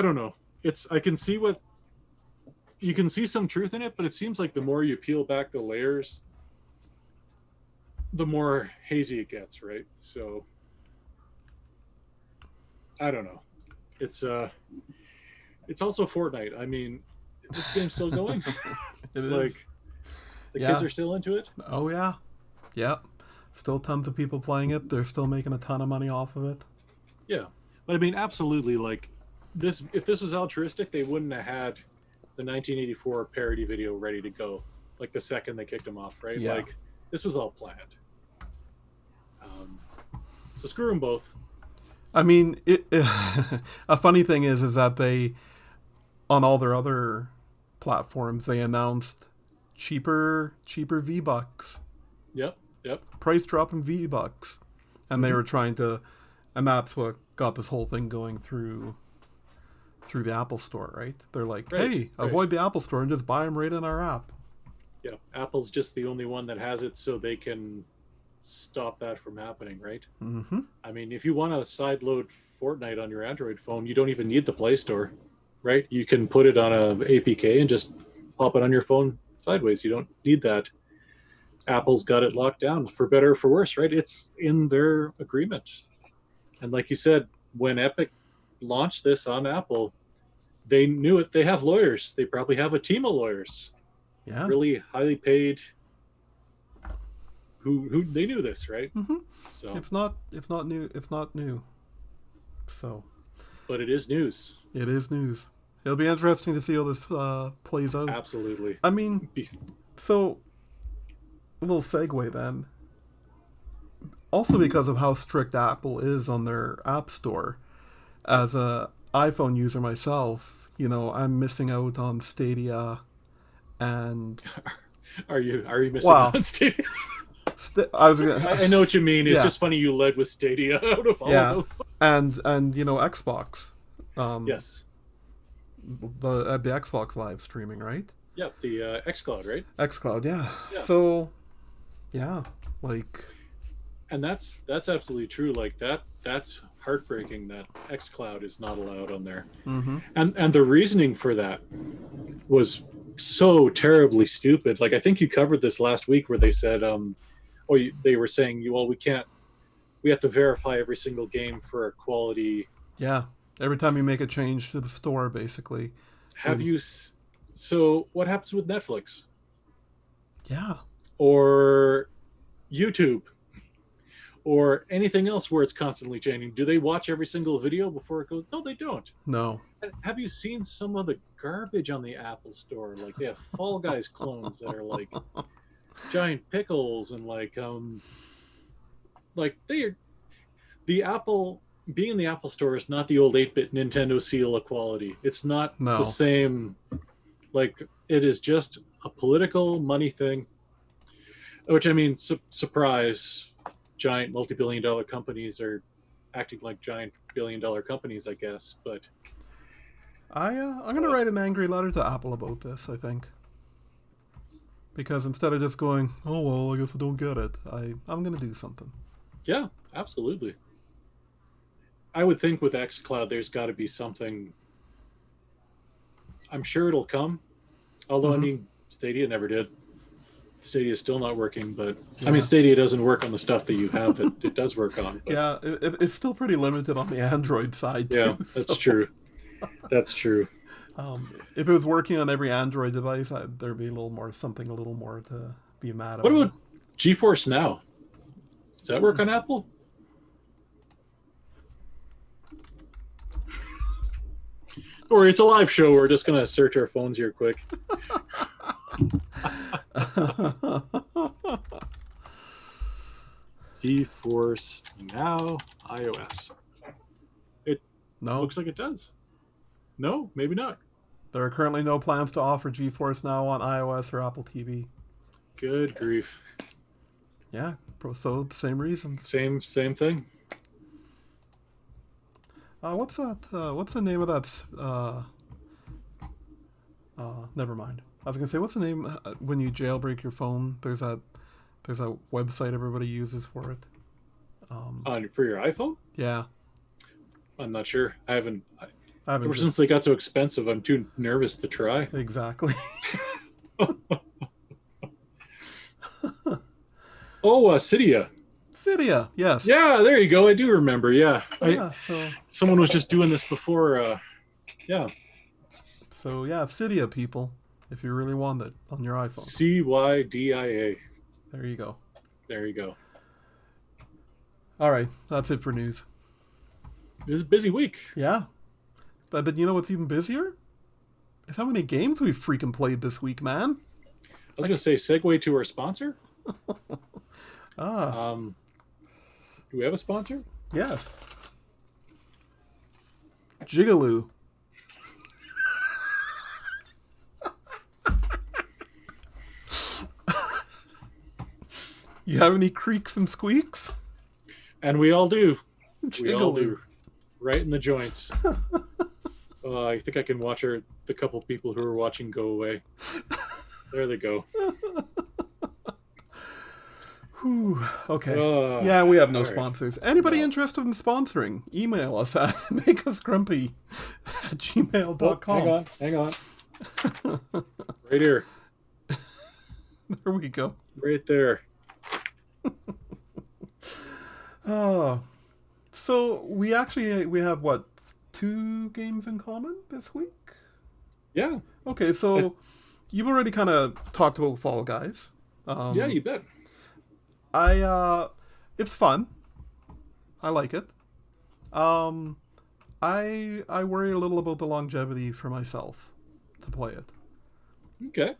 don't know. It's I can see what you can see some truth in it, but it seems like the more you peel back the layers, the more hazy it gets, right? So I don't know. It's it's also Fortnite. I mean, this game's still going. It is. Like the kids Yeah. are still into it. Oh yeah. Yeah. Still tons of people playing it. They're still making a ton of money off of it. Yeah, but I mean, absolutely. Like this, if this was altruistic, they wouldn't have had the 1984 parody video ready to go. Like the second they kicked him off, right? Yeah. Like this was all planned. Um, so screw them both. I mean, a funny thing is that they, on all their other platforms, they announced cheaper V Bucks, Yep, yep. price dropping V Bucks, and they Mm-hmm. were trying to, and that's what got this whole thing going through the Apple Store, right? They're like, Right, hey, right. avoid the Apple Store and just buy them right in our app. Yeah, Apple's just the only one that has it, so they can stop that from happening, right? Mm-hmm. I mean, if you want to sideload Fortnite on your Android phone, you don't even need the Play Store, right? You can put it on a APK and just pop it on your phone sideways. You don't need that. Apple's got it locked down for better or for worse, right? It's in their agreement. And like you said, when Epic launched this on Apple, they knew it. They have lawyers. They probably have a team of lawyers, Yeah. really highly paid, who they knew this, right? Mm-hmm. So, It's not new. It's not new. So but it is news. it is news. It'll be interesting to see how this plays out. Absolutely. I mean, so a little segue then. Also, because of how strict Apple is on their App Store, as a iPhone user myself, I'm missing out on Stadia, and Are you missing wow, on Stadia? I was gonna, I know what you mean. It's Yeah. just funny you led with Stadia out of all yeah, of and Xbox, them. Yes. the Xbox live streaming, right? Yep. The XCloud, right? XCloud, yeah. Yeah. So, yeah, like, And that's absolutely true. Like that's heartbreaking that XCloud is not allowed on there. mm-hmm. And the reasoning for that was so terribly stupid. Like I think you covered this last week where they said, they were saying, well, we have to verify every single game for a quality. Yeah. Every time you make a change to the store, basically. So what happens with Netflix? Yeah. or YouTube or anything else where it's constantly changing. Do they watch every single video before it goes? No, they don't. No. Have you seen some of the garbage on the Apple Store? Like they have Fall Guys clones that are like giant pickles and like they are the Apple being in the Apple Store is not the old 8-bit Nintendo seal of quality. It's not No. the same. Like it is just a political money thing. Which I mean, surprise! Giant multi-billion-dollar companies are acting like giant billion-dollar companies, I guess. But I'm gonna write an angry letter to Apple about this. I think because instead of just going, oh well, I guess I don't get it, I'm gonna do something. yeah, absolutely. I would think with xCloud, there's got to be something. I'm sure it'll come. Although I mean, Stadia never did. Stadia is still not working, but I mean, Stadia doesn't work on the stuff that you have that it does work on. But, Yeah, it's still pretty limited on the Android side too. yeah, that's true. That's true. If it was working on every Android device, there'd be a little more to be mad about. What about GeForce Now? Does that work on Apple? Or it's a live show. We're just gonna search our phones here quick. GeForce Now iOS. It No, looks like it does. No, maybe not. there are currently no plans to offer GeForce Now on iOS or Apple TV. Good grief. Yeah, so same reasons. Same thing. What's that? What's the name of that? Never mind. I was gonna say, what's the name when you jailbreak your phone? There's that website everybody uses for it. For your iPhone? Yeah, I'm not sure. I haven't. I haven't. Ever since they got so expensive, I'm too nervous to try. Exactly. Oh, Cydia. Cydia, yes. Yeah, there you go. I do remember. Yeah. Yeah. Someone was just doing this before. Yeah. So yeah, Cydia, people, if you really want it on your iPhone. CYDIA. There you go. There you go. All right, that's it for news. It was a busy week. Yeah. But you know what's even busier? Is how many games we've freaking played this week, man. I was going to say, segue to our sponsor. Do we have a sponsor? Yes. Jigaloo. You have any creaks and squeaks? And we all do. We all Jigaloo. do. Right in the joints. I think I can watch the couple people who are watching go away. There they go. Whew. Okay. Yeah, we have no right. sponsors. Anybody No. interested in sponsoring? Email us at makeusgrumpy@gmail.com. Hang on. Right here. There we go. Right there. So we have what, 2 games in common this week? Yeah. Okay, so you've already kind of talked about Fall Guys. Yeah, you bet. It's fun. I like it. I worry a little about the longevity for myself to play it. Okay.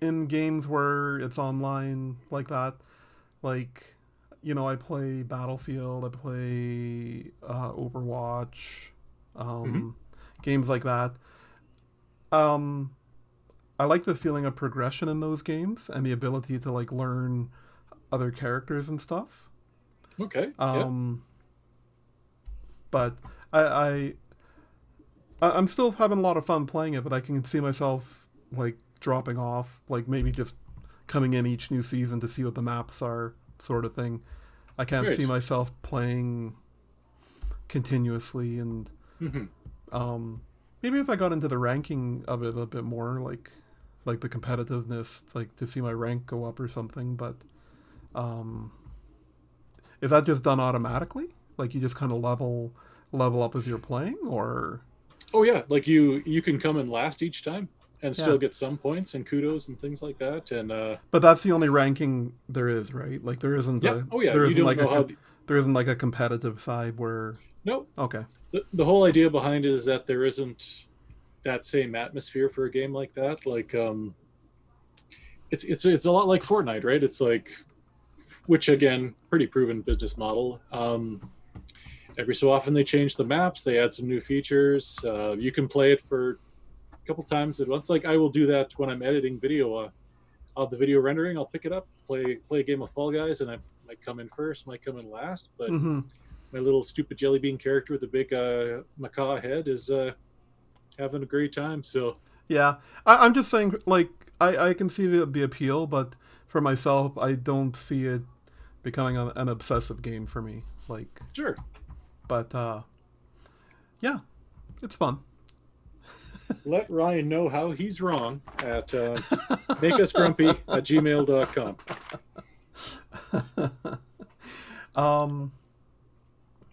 In games where it's online like that, like, you know, I play Battlefield, I play Overwatch, games like that. I like the feeling of progression in those games and the ability to like learn other characters and stuff. Okay. But I'm still having a lot of fun playing it, but I can see myself like dropping off, like maybe just coming in each new season to see what the maps are, sort of thing. I can't Great. see myself playing continuously, and maybe if I got into the ranking of it a bit more, like the competitiveness, like to see my rank go up or something. But is that just done automatically? Like you just kind of level up as you're playing, or? Oh yeah, like you can come in last each time. and Yeah. still get some points and kudos and things like that. And But that's the only ranking there is, right? Like there isn't yeah, a oh yeah, there you isn't don't like know how. there isn't like a competitive side where No, okay. the whole idea behind it is that there isn't that same atmosphere for a game like that. Like it's a lot like Fortnite, right? It's like, which again, pretty proven business model. Every so often they change the maps, they add some new features. You can play it for a couple times at once. Like I will do that when I'm editing video. Of the video rendering, I'll pick it up, play a game of Fall Guys, and I might come in first, might come in last, but Mm-hmm. my little stupid jelly bean character with the big macaw head is having a great time. So Yeah, I'm just saying, like, I can see the appeal, but for myself, I don't see it becoming an obsessive game for me. Like, sure, but yeah, it's fun. let Ryan know how he's wrong at makeusgrumpy@gmail.com. um,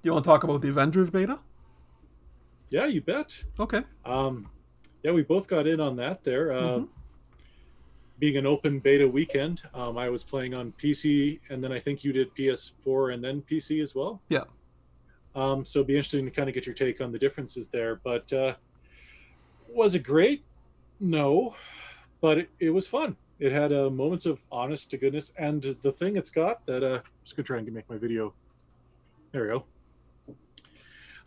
you want to talk about the Avengers beta? Yeah, you bet. Okay. Yeah, we both got in on that there. Mm-hmm. Being an open beta weekend, I was playing on PC, and then I think you did PS4 and then PC as well. Yeah. So it'd be interesting to kind of get your take on the differences there. But was it great? No, but it was fun. It had moments of honest to goodness, and the thing it's got that I'm just gonna try and make my video. There we go.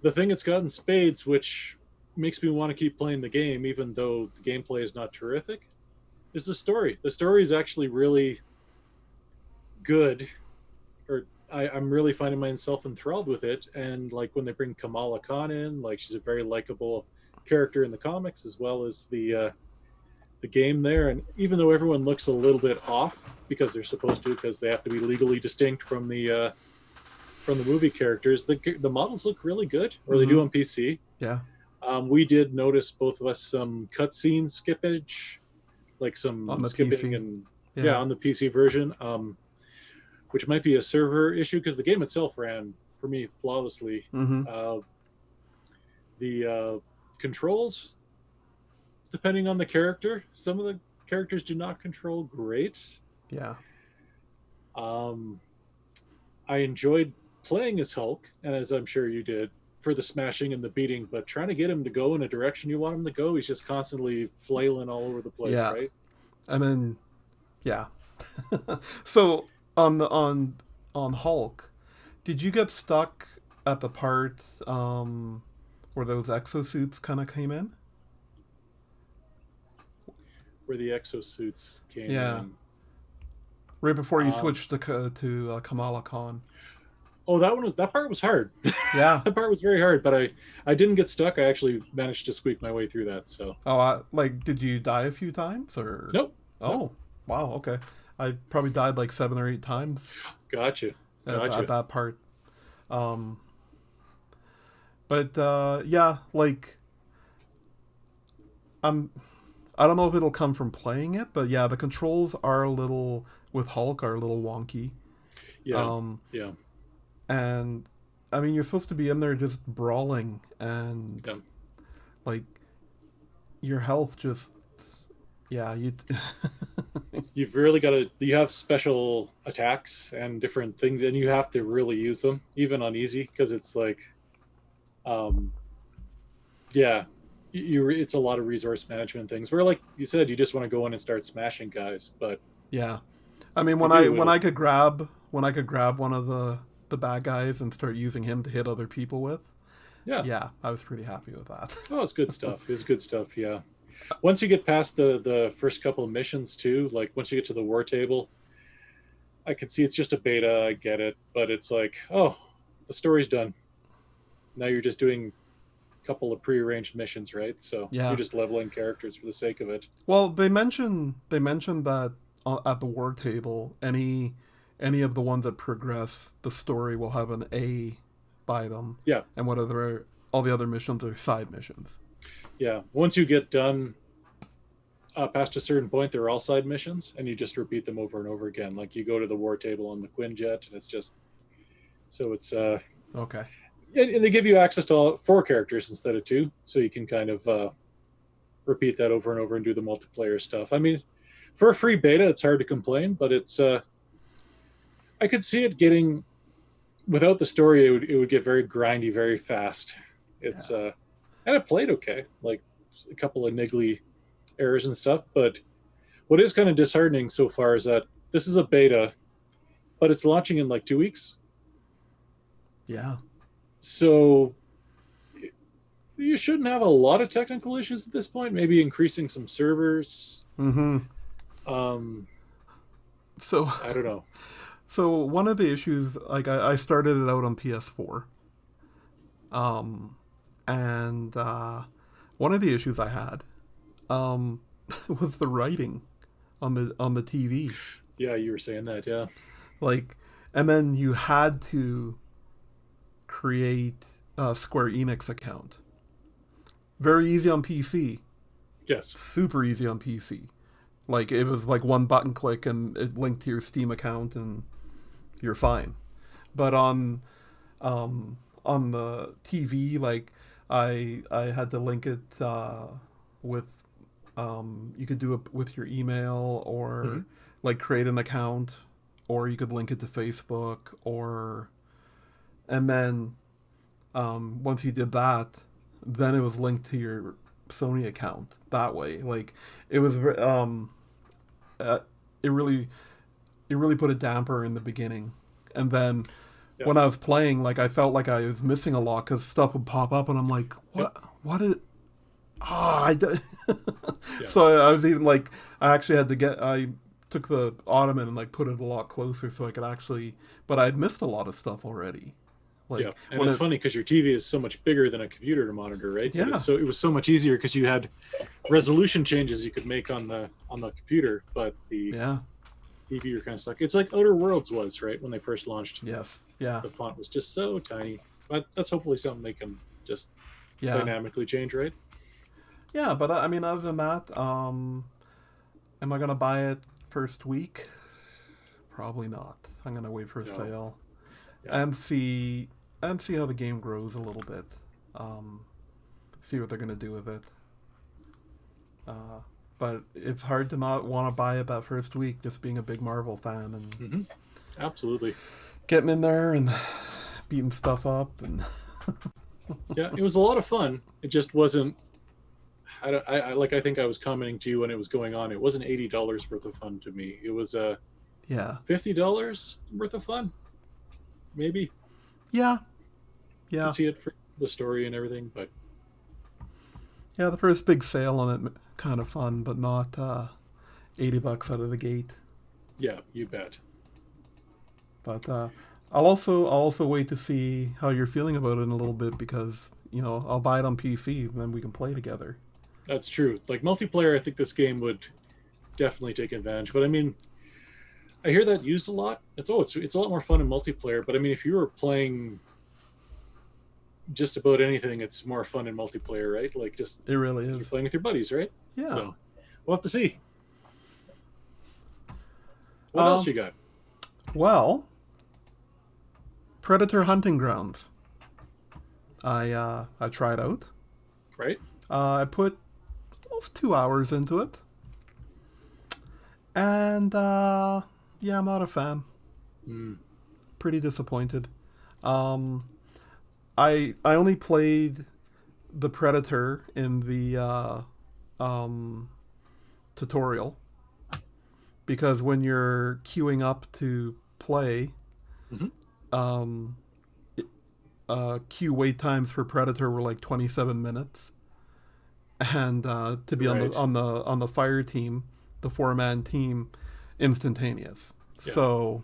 The thing it's got in spades, which makes me want to keep playing the game, even though the gameplay is not terrific, is the story. The story is actually really good, or I'm really finding myself enthralled with it. And like when they bring Kamala Khan in, like she's a very likable character in the comics as well as the game there. And even though everyone looks a little bit off because they're supposed to, because they have to be legally distinct from the movie characters, the models look really good, or they do on PC. Yeah. We did notice, both of us, some cutscene skippage, like some On the skipping PC. and Yeah. on the PC version, which might be a server issue because the game itself ran for me flawlessly. Mm-hmm. The controls, depending on the character, some of the characters do not control great. Yeah. I enjoyed playing as Hulk, and as I'm sure you did, for the smashing and the beating, but trying to get him to go in a direction you want him to go, he's just constantly flailing all over the place, Yeah. right? And then, yeah. So on Hulk, did you get stuck at the part where those exosuits kind of came in? Where the exosuits came Yeah. in. Right before you Um, switched to Kamala Khan. Oh, that part was hard. Yeah. That part was very hard, but I didn't get stuck. I actually managed to squeak my way through that. So Oh, like, did you die a few times or? nope. Oh, Nope. wow. Okay. I probably died like 7 or 8 times Gotcha. at that part. Um, but yeah, like I don't know if it'll come from playing it, but yeah, the controls are a little with Hulk are a little wonky. Yeah. Um, Yeah. and I mean, you're supposed to be in there just brawling, and Yeah. like your health just yeah you You've really got to. You have special attacks and different things, and you have to really use them, even on easy, because it's like, um, yeah, it's a lot of resource management things. Where, like you said, you just want to go in and start smashing guys, but yeah. I mean, for when you, I could grab one of the bad guys and start using him to hit other people with, yeah. yeah, I was pretty happy with that. Oh, it's good stuff. It's good stuff. Yeah. Once you get past the first couple of missions too, like once you get to the war table, I can see it's just a beta. I get it, but it's like, oh, the story's done. Now you're just doing a couple of prearranged missions, right? So Yeah. you're just leveling characters for the sake of it. Well, they mentioned that at the war table, any of the ones that progress the story will have an A by them, Yeah. and whatever all the other missions are side missions. Yeah. Once you get done past a certain point, they're all side missions, and you just repeat them over and over again. Like you go to the war table on the Quinjet, and it's just so it's Okay. and they give you access to all 4 characters instead of 2, so you can kind of repeat that over and over and do the multiplayer stuff. I mean, for a free beta, it's hard to complain, but it's I could see it getting without the story. It would get very grindy very fast. It's and it played okay, like a couple of niggly errors and stuff. But what is kind of disheartening so far is that this is a beta, but it's launching in like 2 weeks. Yeah. So you shouldn't have a lot of technical issues at this point. Maybe increasing some servers. Mm-hmm. So I don't know. So one of the issues, like I started it out on PS4, and one of the issues I had was the writing on the TV. Yeah, you were saying that. Yeah. Like, and then you had to create a Square Enix account. Very easy on PC. Yes. Super easy on PC. Like, it was like one button click and it linked to your Steam account and you're fine. But on the TV, like, I had to link it with you could do it with your email or like create an account, or you could link it to Facebook, and then once you did that, then it was linked to your Sony account that way. Like, it was it really put a damper in the beginning, and then when I was playing, like, I felt like I was missing a lot because stuff would pop up and I'm like, what is So I was even like, I took the ottoman and like put it a lot closer so I could actually, but I'd missed a lot of stuff already. Like, yeah, and it's funny because your TV is so much bigger than a computer to monitor, right? Yeah. So it was so much easier because you had resolution changes you could make on the computer, but the TV you're kind of stuck. It's like Outer Worlds was, right, when they first launched. Yes. Yeah. The font was just so tiny, but that's hopefully something they can just dynamically change, right? Yeah, but I mean, other than that, am I gonna buy it first week? Probably not. I'm gonna wait for a sale and see how the game grows a little bit. See what they're gonna do with it. But it's hard to not want to buy it that first week, just being a big Marvel fan and absolutely getting in there and beating stuff up and yeah, it was a lot of fun. It just wasn't. I think I was commenting to you when it was going on. It wasn't $80 worth of fun to me. It was $50 worth of fun, maybe. Yeah. You can see it for the story and everything, but yeah, the first big sale on it, kind of fun, but not $80 out of the gate. Yeah, you bet. But I'll also wait to see how you're feeling about it in a little bit, because I'll buy it on PC and then we can play together. That's true. Like multiplayer, I think this game would definitely take advantage. But I mean, I hear that used a lot. It's a lot more fun in multiplayer. But I mean, if you were playing just about anything, it's more fun in multiplayer, right? Like it really is. You're playing with your buddies, right? Yeah. So we'll have to see. What else you got? Well, Predator Hunting Grounds. I tried out. Right. I put almost 2 hours into it, and I'm not a fan. Pretty disappointed. I only played the Predator in the tutorial, because when you're queuing up to play, queue wait times for Predator were like 27 minutes, and to be on the fire team, the 4-man team, instantaneous. Yeah. So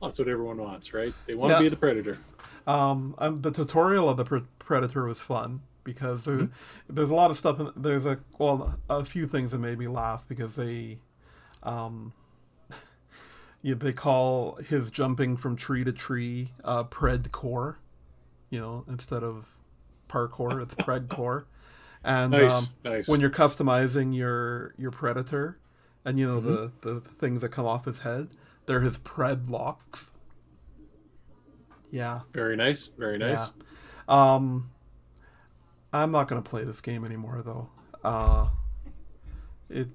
that's what everyone wants, right? They want to be the Predator. The tutorial of the Predator was fun, because there's a lot of stuff. There's a few things that made me laugh, because they call his jumping from tree to tree predcore, instead of parkour, it's predcore. And nice. When you're customizing your Predator, and the things that come off his head, they're his pred locks. Yeah. Very nice. Very nice. Yeah. I'm not gonna play this game anymore, though. it.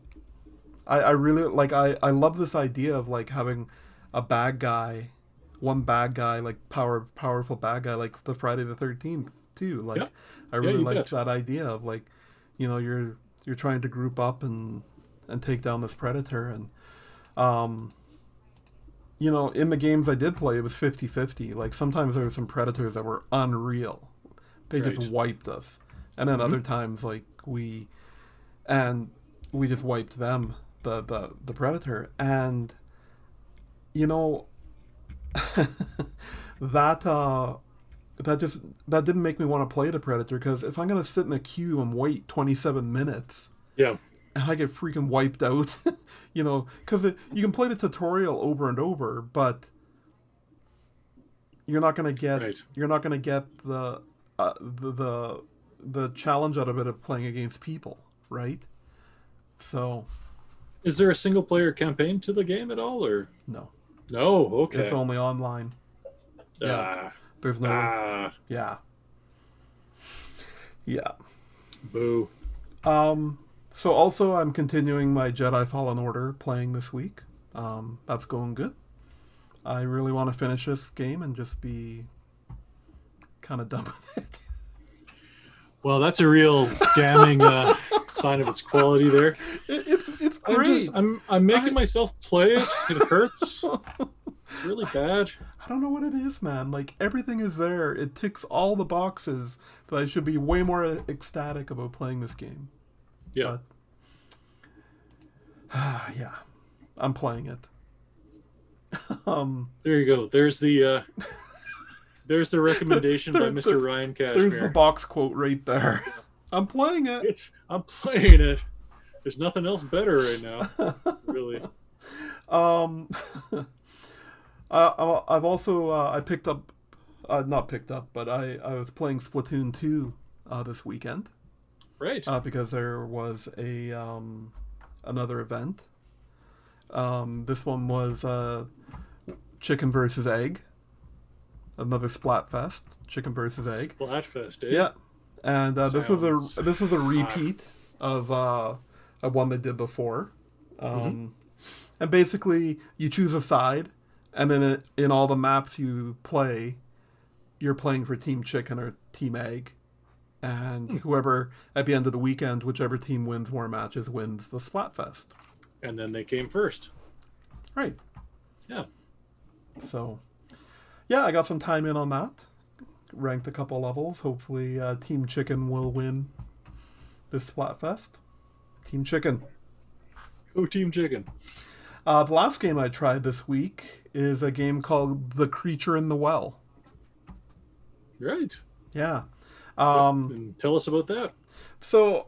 I really like. I love this idea of like having a bad guy, one bad guy, like powerful bad guy, like the Friday the 13th too. Yeah, Like I yeah, really you liked bet. that idea of like, you're trying to group up and take down this predator. And um in the games I did play, it was 50-50. Like sometimes there were some predators that were unreal. They just Right. wiped us. And then Hmm. other times like and we just wiped them, the predator. And you know that that didn't make me want to play the predator, because if I'm gonna sit in a queue and wait 27 minutes Yeah. and I get freaking wiped out, because you can play the tutorial over and over, but Right. you're not gonna get the challenge out of it of playing against people, right? So Is there a single player campaign to the game at all, or no, no? it's Okay. only online. Yeah, Ah, there's no. ah, Yeah, yeah. boo. Um, so also I'm continuing my Jedi Fallen Order playing this week. That's going good. I really want to finish this game and just be kind of done with it. Well, that's a real damning sign of its quality there. It's great. I'm making I myself play it. It hurts. It's really bad. I don't know what it is, man. Like everything is there. It ticks all the boxes that I should be way more ecstatic about playing this game. Yeah. But yeah, I'm playing it. Um, There you go. There's the recommendation by there, Mr. Ryan there's the Cashmere. box quote right there. I'm playing it. I'm playing it. There's nothing else better right now. Really. um, I've also I picked up, not picked up, but I was playing Splatoon 2 this weekend, Right. because there was a another event. This one was chicken versus egg, another Splatfest, chicken versus egg. Splatfest, eh? Yeah, and Sounds this was a hot. repeat of a one they did before. Mm-hmm. Um, and basically, you choose a side, and then in all the maps you play, you're playing for Team Chicken or Team Egg, and whoever at the end of the weekend, whichever team wins more matches, wins the Splatfest. And then they came first. Right. Yeah. So, yeah, I got some time in on that. Ranked a couple levels. Hopefully, Team Chicken will win this Splatfest. Team Chicken. Go Team Chicken. The last game I tried this week is a game called The Creature in the Well. Right. Yeah. Yep. Um, And tell us about that. so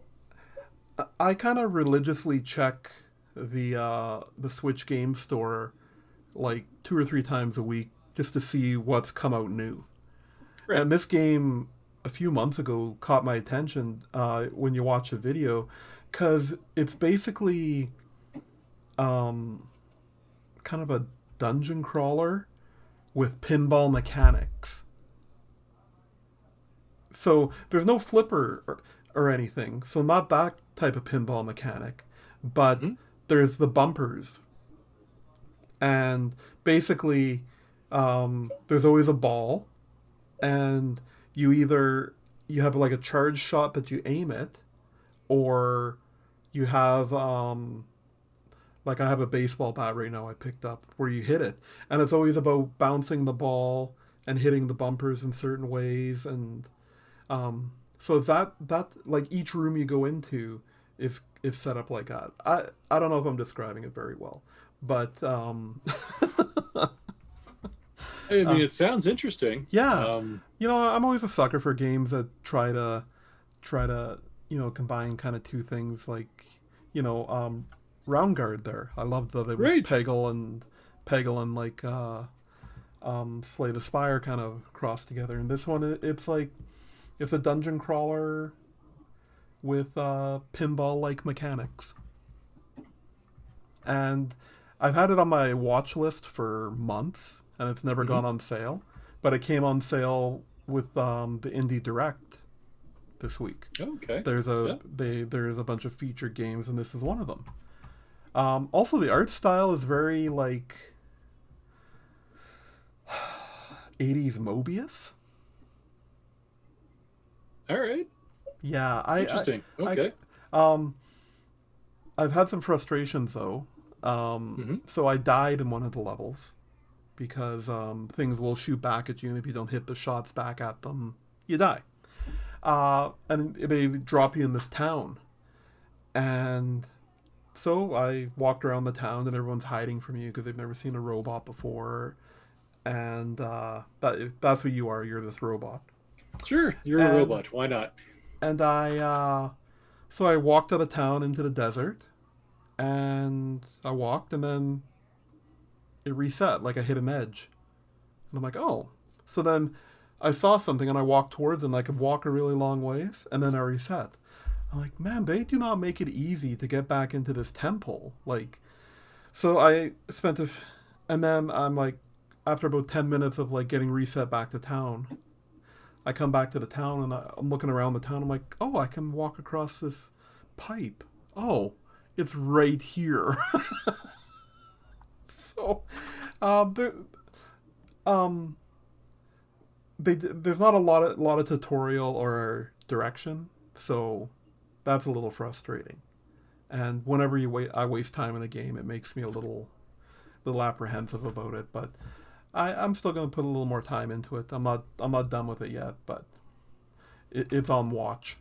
I kind of religiously check the Switch Game Store like 2 or 3 times a week just to see what's come out new. Right. And this game a few months ago caught my attention when you watch the video, because it's basically kind of a dungeon crawler with pinball mechanics. So there's no flipper or anything. So not that type of pinball mechanic, but Mm-hmm. there's the bumpers. And basically, there's always a ball, and you have like a charge shot that you aim it, or you have like I have a baseball bat right now I picked up where you hit it, and it's always about bouncing the ball and hitting the bumpers in certain ways. And so it's that like each room you go into is set up like that. I don't know if I'm describing it very well, but I mean, it sounds interesting. yeah, I'm always a sucker for games that try to combine kind of two things, like Round Guard. There, I loved that it was Right. Peggle and like Slay the Spire kind of crossed together. And this one, it's like it's a dungeon crawler with pinball like mechanics. And I've had it on my watch list for months, and it's never Mm-hmm. gone on sale. But it came on sale with the Indie Direct this week. Okay. There's Yeah. there's a bunch of featured games, and this is one of them. Also, the art style is very like 80s Mobius. All right. Yeah, Interesting. Okay. um, I've had some frustrations though. Mm-hmm. So I died in one of the levels because things will shoot back at you, and if you don't hit the shots back at them, you die. And they drop you in this town, and so I walked around the town, and everyone's hiding from you because they've never seen a robot before, and that's what you are. You're this robot, Sure. You're a and robot. Why not? and so I walked out of town into the desert, and I walked, and then it reset, like I hit an edge, and I'm like, oh. So then I saw something, and I walked towards it, and I could walk a really long ways, and then I reset. I'm like, man, they do not make it easy to get back into this temple. Like, so I spent and then I'm like, after about 10 minutes of like getting reset back to town, I come back to the town, and I'm looking around the town. I'm like, oh, I can walk across this pipe. Oh, it's right here. So, there, um, there's not a lot of tutorial or direction, so that's a little frustrating. And whenever I waste time in a game, it makes me a little apprehensive about it. But I'm still going to put a little more time into it. I'm not done with it yet, but it's on watch.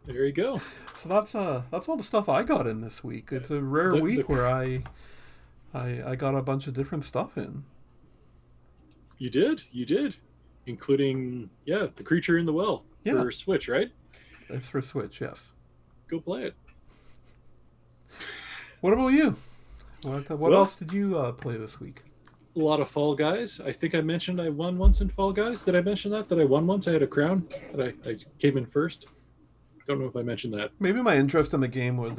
There you go. So that's all the stuff I got in this week. It's a rare week where I got a bunch of different stuff in. You did, including the creature in the well for Switch, right? It's for Switch, yes. Go play it. What about you? What else did you play this week? A lot of Fall Guys. I think I mentioned I won once in Fall Guys. Did I mention that I won once? I had a crown that I came in first. Don't know if I mentioned that. Maybe my interest in the game would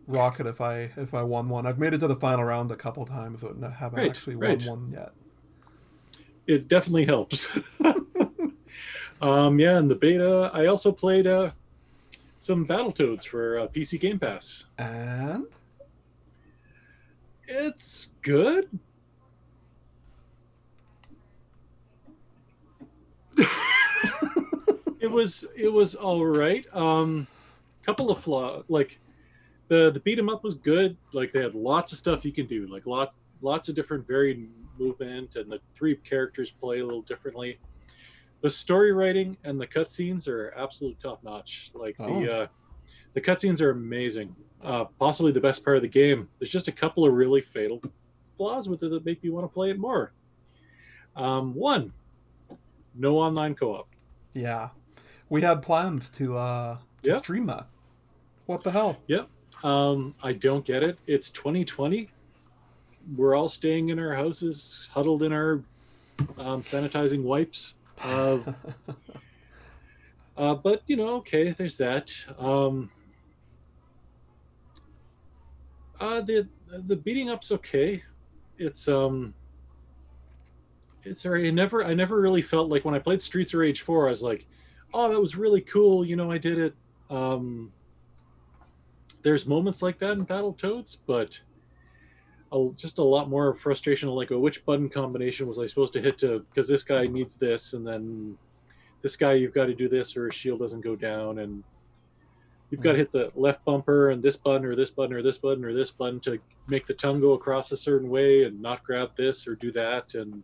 rocket if I won one. I've made it to the final round a couple times, but I haven't actually won one yet. It definitely helps. In the beta, I also played some Battletoads for PC Game Pass. And? It's good. It was all right. Couple of flaws, like the beat 'em up was good. Like they had lots of stuff you can do, like lots of different varied movement, and the three characters play a little differently. The story writing and the cutscenes are absolute top notch. Like the cutscenes are amazing. Possibly the best part of the game. There's just a couple of really fatal flaws with it that make me want to play it more. One, no online co-op. Yeah, we had plans to stream that. What the hell? Yep. I don't get it. It's 2020. We're all staying in our houses, huddled in our sanitizing wipes. But okay, there's that. The beating up's okay. It's alright. I never really felt like when I played Streets of Rage 4, I was like, oh, that was really cool. I did it. There's moments like that in Battletoads, but just a lot more frustration. Like, which button combination was I supposed to hit because this guy needs this, and then this guy you've got to do this, or his shield doesn't go down, and you've got to hit the left bumper and this button or this button or this button or this button to make the tongue go across a certain way and not grab this or do that. And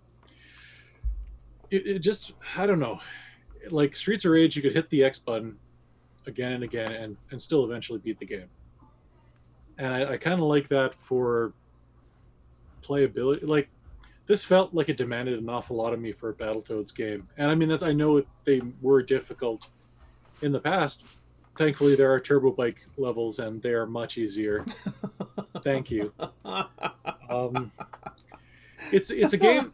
it just, I don't know. Like Streets of Rage, you could hit the X button again and again and still eventually beat the game. And I kind of like that for playability. Like, this felt like it demanded an awful lot of me for a Battletoads game. And I mean, I know they were difficult in the past. Thankfully, there are turbo bike levels, and they are much easier. Thank you. It's a game.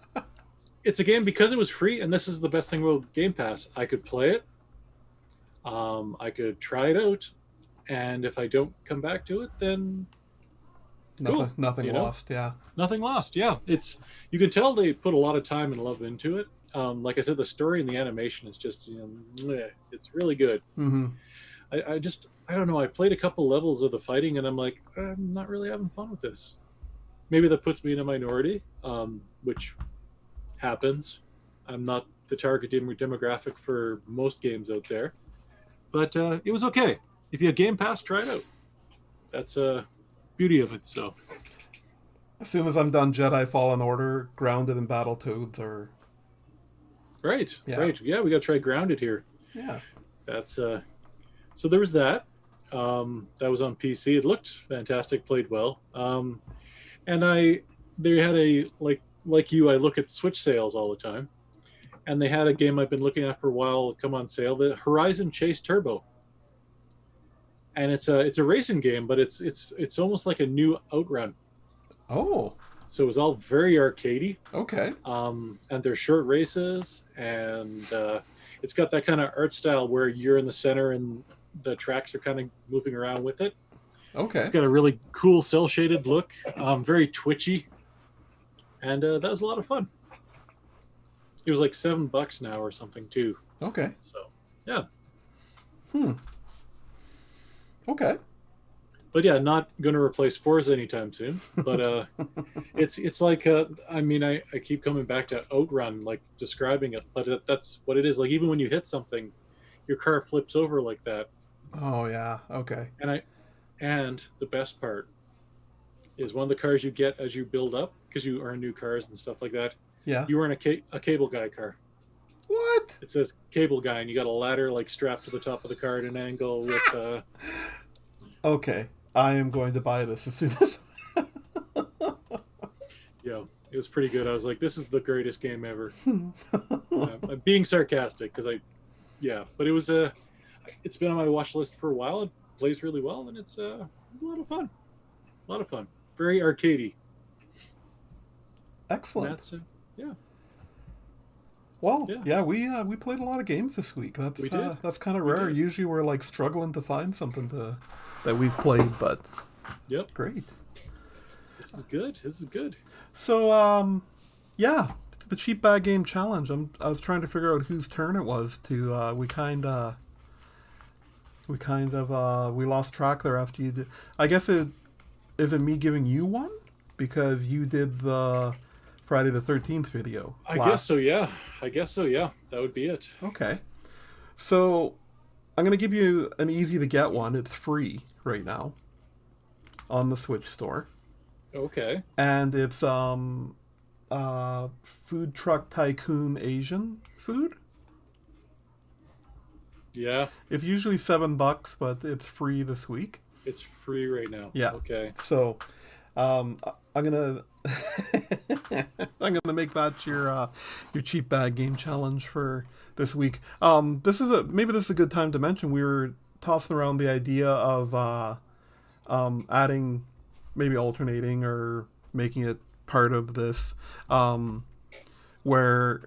It's a game because it was free, and this is the best thing about Game Pass. I could play it. I could try it out, and if I don't come back to it, then nothing lost. Yeah, nothing lost. Yeah, you can tell they put a lot of time and love into it. Like I said, the story and the animation is just, meh, it's really good. Mm-hmm. I don't know. I played a couple levels of the fighting, and I'm like, I'm not really having fun with this. Maybe that puts me in a minority, which happens. I'm not the target demographic for most games out there, but it was okay. If you have Game Pass, try it out. That's beauty of it. So As soon as I'm done Jedi Fallen Order, Grounded and Battletoads are right, yeah. right, yeah, we got to try Grounded here. Yeah. That's so there was that. That was on PC. It looked fantastic, played well. And they had a like you. I look at Switch sales all the time, and they had a game I've been looking at for a while come on sale, the Horizon Chase Turbo. And it's a racing game, but it's almost like a new Outrun. Oh. So it was all very arcadey. Okay. And they're short races, and it's got that kind of art style where you're in the center and the tracks are kind of moving around with it. Okay. It's got a really cool cell shaded look, very twitchy, and that was a lot of fun. It was like $7 now or something too. Okay. So yeah. Okay. But yeah, not going to replace Forza anytime soon. But it's like I mean, I keep coming back to Outrun, like describing it, but that's what it is. Like even when you hit something, your car flips over like that. Oh yeah. Okay. And the best part is one of the cars you get as you build up, because you earn new cars and stuff like that. Yeah. You earn a cable guy car. What? It says cable guy, and you got a ladder like strapped to the top of the car at an angle with. Okay, I am going to buy this as soon as. Yeah, it was pretty good. I was like, this is the greatest game ever. I'm being sarcastic because but it was it's been on my watch list for a while. It plays really well, and it's a lot of fun. A lot of fun. Very arcadey. Excellent. That's yeah. Well, yeah, we played a lot of games this week. That's We did. That's kind of rare. Usually we're like struggling to find something that we've played, but Yep. great. This is good. This is good. So yeah, the cheap bag game challenge. I was trying to figure out whose turn it was to. We lost track there after you did. I guess is it me giving you one because you did the Friday the 13th video. I guess so. Yeah. That would be it. Okay. So I'm going to give you an easy to get one. It's free right now on the Switch store. Okay. And it's Food Truck Tycoon Asian food. Yeah. It's usually $7, but it's free this week. It's free right now. Yeah. Okay. So I'm gonna make that your cheap bag game challenge for this week. This is a good time to mention we were tossing around the idea of adding, maybe alternating or making it part of this, where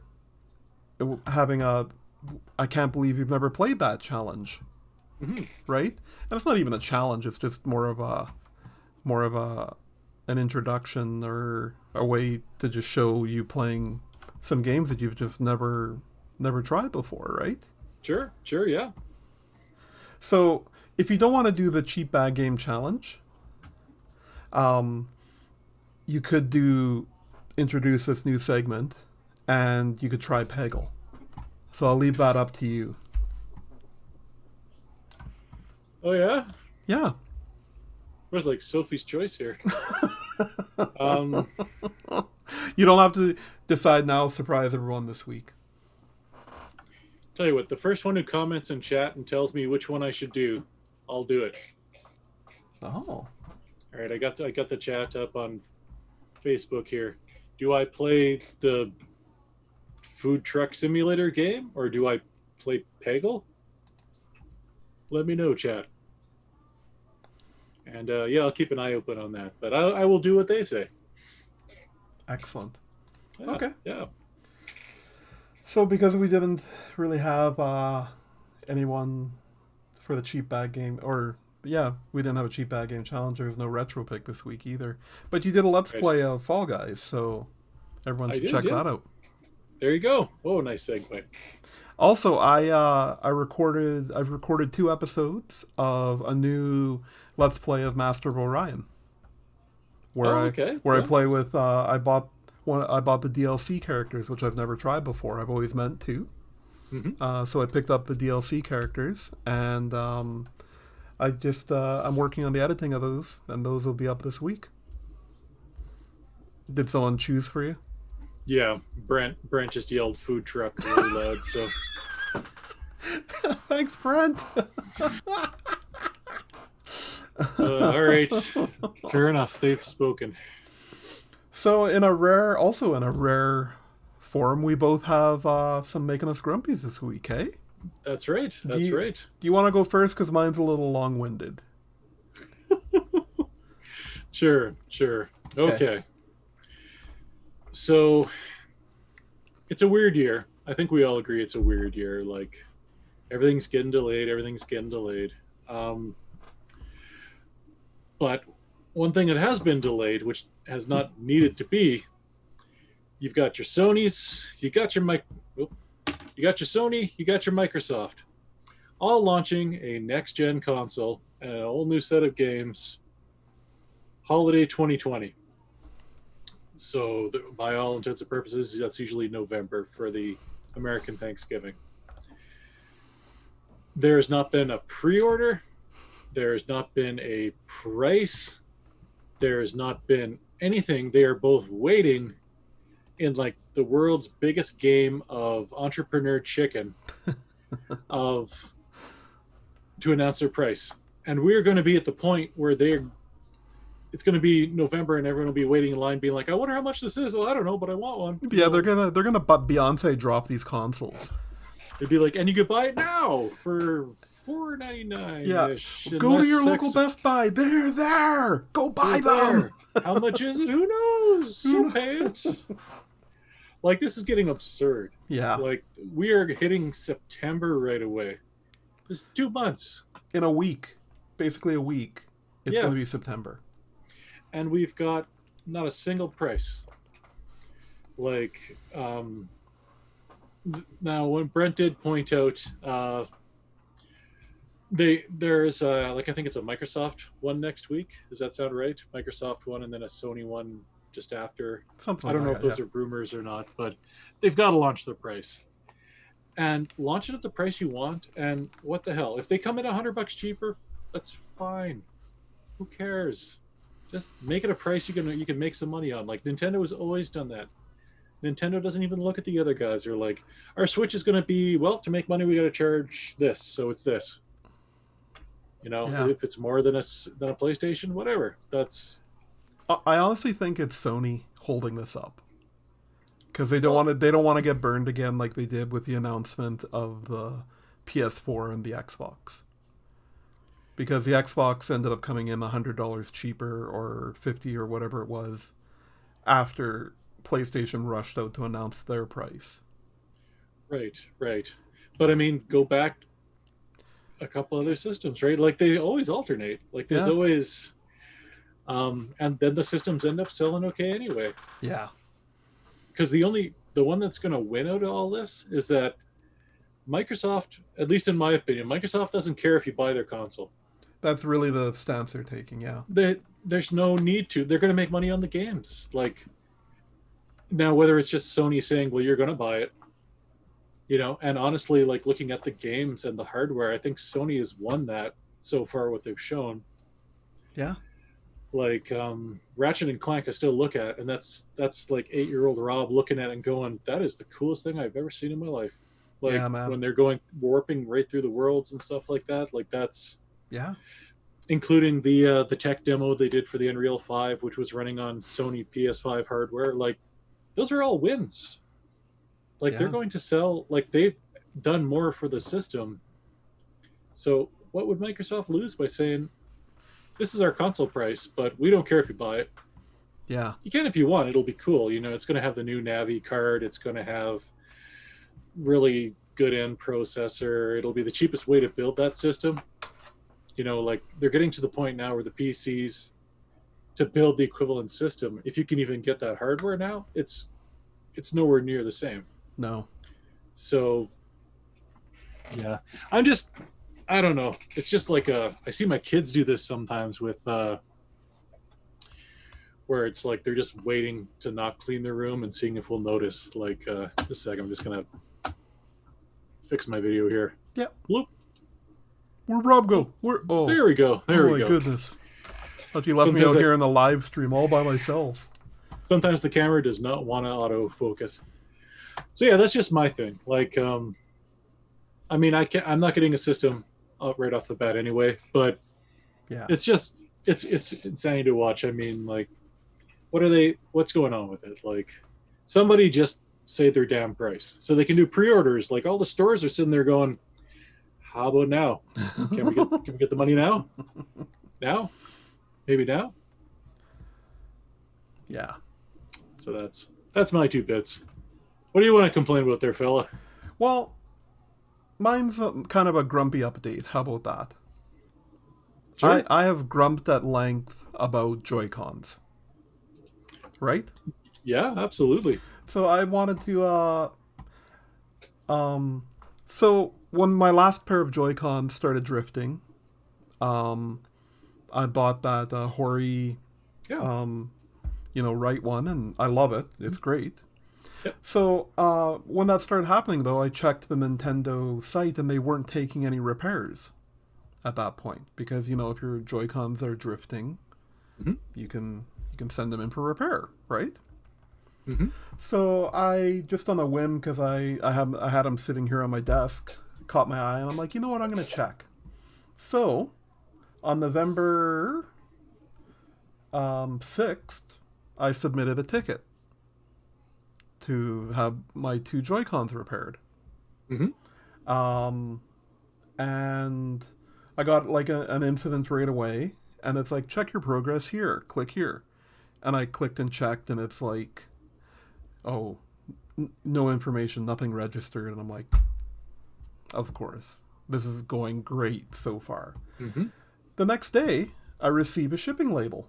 having I can't believe you've never played that challenge, right? And it's not even a challenge; it's just more of an introduction or a way to just show you playing some games that you've just never tried before, right? Sure, yeah. So if you don't want to do the cheap bag game challenge, you could introduce this new segment, and you could try Peggle. So I'll leave that up to you. Oh yeah? Yeah. Where's like Sophie's Choice here? You don't have to decide now. Surprise everyone this week. Tell you what, the first one who comments in chat and tells me which one I should do, I'll do it. Oh. All right, I got the chat up on Facebook here. Do I play the food truck simulator game or do I play Peggle? Let me know, chat. And I'll keep an eye open on that. But I will do what they say. Excellent. Yeah, okay. Yeah. So because we didn't really have anyone for the cheap bag game, we didn't have a cheap bag game challenge. There was no retro pick this week either. But you did a Let's Play of Fall Guys, so everyone should check that out. There you go. Oh, nice segue. Also, I've recorded 2 episodes of a new Let's Play of Master of Orion, where Oh, I okay. where I Yeah. play with I bought the DLC characters, which I've never tried before. I've always meant to. Hmm. So I picked up the DLC characters, and I'm working on the editing of those, and those will be up this week. Did someone choose for you? Yeah. Brent just yelled food truck really loud. So, Thanks, Brent. all right. Fair enough. They've spoken. So also in a rare form, we both have some making us grumpies this week, eh? That's right. Do That's you right. do you want to go first? Because mine's a little long-winded. Sure. Sure. Okay. Okay. So it's a weird year. I think we all agree it's a weird year. Like everything's getting delayed. Everything's getting delayed. Um, but one thing that has been delayed, which has not needed to be, you've got your Sony's, you got your you got your Sony, you got your Microsoft, all launching a next-gen console and a whole new set of games. Holiday 2020. So, by all intents and purposes, that's usually November for the American Thanksgiving. There has not been a pre-order. There has not been a price. There has not been anything. They are both waiting in like the world's biggest game of entrepreneur chicken of to announce their price. And we're going to be at the point where it's going to be November and everyone will be waiting in line being like, I wonder how much this is. Well, I don't know, but I want one. Yeah, they're gonna Beyonce drop these consoles. It'd be like, and you could buy it now for $4.99 Yeah, ish. go to your local Best Buy. They're there. Go buy them. How much is it? Who knows? You'll pay it. Like this is getting absurd. Yeah. Like we are hitting September right away. It's 2 months. In a week, basically a week, it's Yeah. going to be September. And we've got not a single price. Like, now when Brent did point out, there's like I think it's a Microsoft one next week. Does that sound right? Microsoft one and then a Sony one just after. Something I like don't know that, if those yeah. are rumors or not, but they've got to launch their price. And launch it at the price you want. And what the hell? If they come in $100 cheaper, that's fine. Who cares? Just make it a price you can make some money on. Like Nintendo has always done that. Nintendo doesn't even look at the other guys. They're like, our Switch is going to be, well, to make money we got to charge this, so it's this. You know, Yeah. if it's more than a PlayStation, whatever. That's I honestly think it's Sony holding this up because they don't want to get burned again like they did with the announcement of the PS4 and the Xbox. Because the Xbox ended up coming in $100 cheaper or $50 or whatever it was after PlayStation rushed out to announce their price. right, right. But I mean, go back a couple other systems, right? Like they always alternate. Like there's Yeah. always, and then the systems end up selling okay anyway. Yeah. Because the one that's going to win out of all this is that Microsoft, at least in my opinion, Microsoft doesn't care if you buy their console. That's really the stance they're taking, yeah. There's no need to. They're going to make money on the games. Like now, whether it's just Sony saying, "Well, you're going to buy it," you know, and honestly, like looking at the games and the hardware, I think Sony has won that so far. What they've shown, Yeah. like Ratchet and Clank, I still look at, and that's like 8-year-old Rob looking at it and going, "That is the coolest thing I've ever seen in my life." Like Yeah, man. when they're going warping right through the worlds and stuff like that. Like that's. Yeah. Including the tech demo they did for the Unreal 5, which was running on Sony PS5 hardware. Like, those are all wins. Like, they're going to sell. Like, they've done more for the system. So, what would Microsoft lose by saying, "This is our console price, but we don't care if you buy it"? Yeah. You can if you want. It'll be cool. You know, it's going to have the new Navi card. It's going to have really good end processor. It'll be the cheapest way to build that system. You know, like they're getting to the point now where the PCs to build the equivalent system, if you can even get that hardware now, it's nowhere near the same. No. So yeah, I'm just I don't know. It's just like I see my kids do this sometimes with where it's like they're just waiting to not clean their room and seeing if we'll notice. Like just a second, I'm just gonna fix my video here. Yeah. Bloop. Where'd Rob Oh, go? Where? Oh. there we go. There Oh we my go. goodness. Thought you left me Sometimes out here in the live stream all by myself. sometimes the camera does not want to autofocus. So yeah, that's just my thing. Like, I mean, I'm not getting a system right off the bat anyway, but Yeah. it's just it's insanity to watch. I mean, like, what's going on with it? Like, somebody just say their damn price so they can do pre-orders. Like, all the stores are sitting there going, how about now? Can we get the money now? Now? Maybe now? Yeah. So that's my 2 bits. What do you want to complain about there, fella? Well, mine's kind of a grumpy update. How about that? Sure. I have grumped at length about Joy-Cons. Right? Yeah, absolutely. So I wanted to so when my last pair of Joy-Cons started drifting, I bought that Hori Yeah. right one, and I love it. It's great. Yep. So when that started happening, though, I checked the Nintendo site, and they weren't taking any repairs at that point because if your Joy-Cons are drifting, Mm-hmm. you can send them in for repair, right? Mm-hmm. So I just on a whim because I had them sitting here on my desk, caught my eye, and I'm like, you know what, I'm gonna check. So on November 6th, I submitted a ticket to have my 2 Joy-Cons repaired. Mm-hmm. And I got like an incident right away, and it's like, check your progress here, click here. And I clicked and checked, and it's like, oh, no information, nothing registered. And I'm like, of course, this is going great so far. Mm-hmm. The next day, I receive a shipping label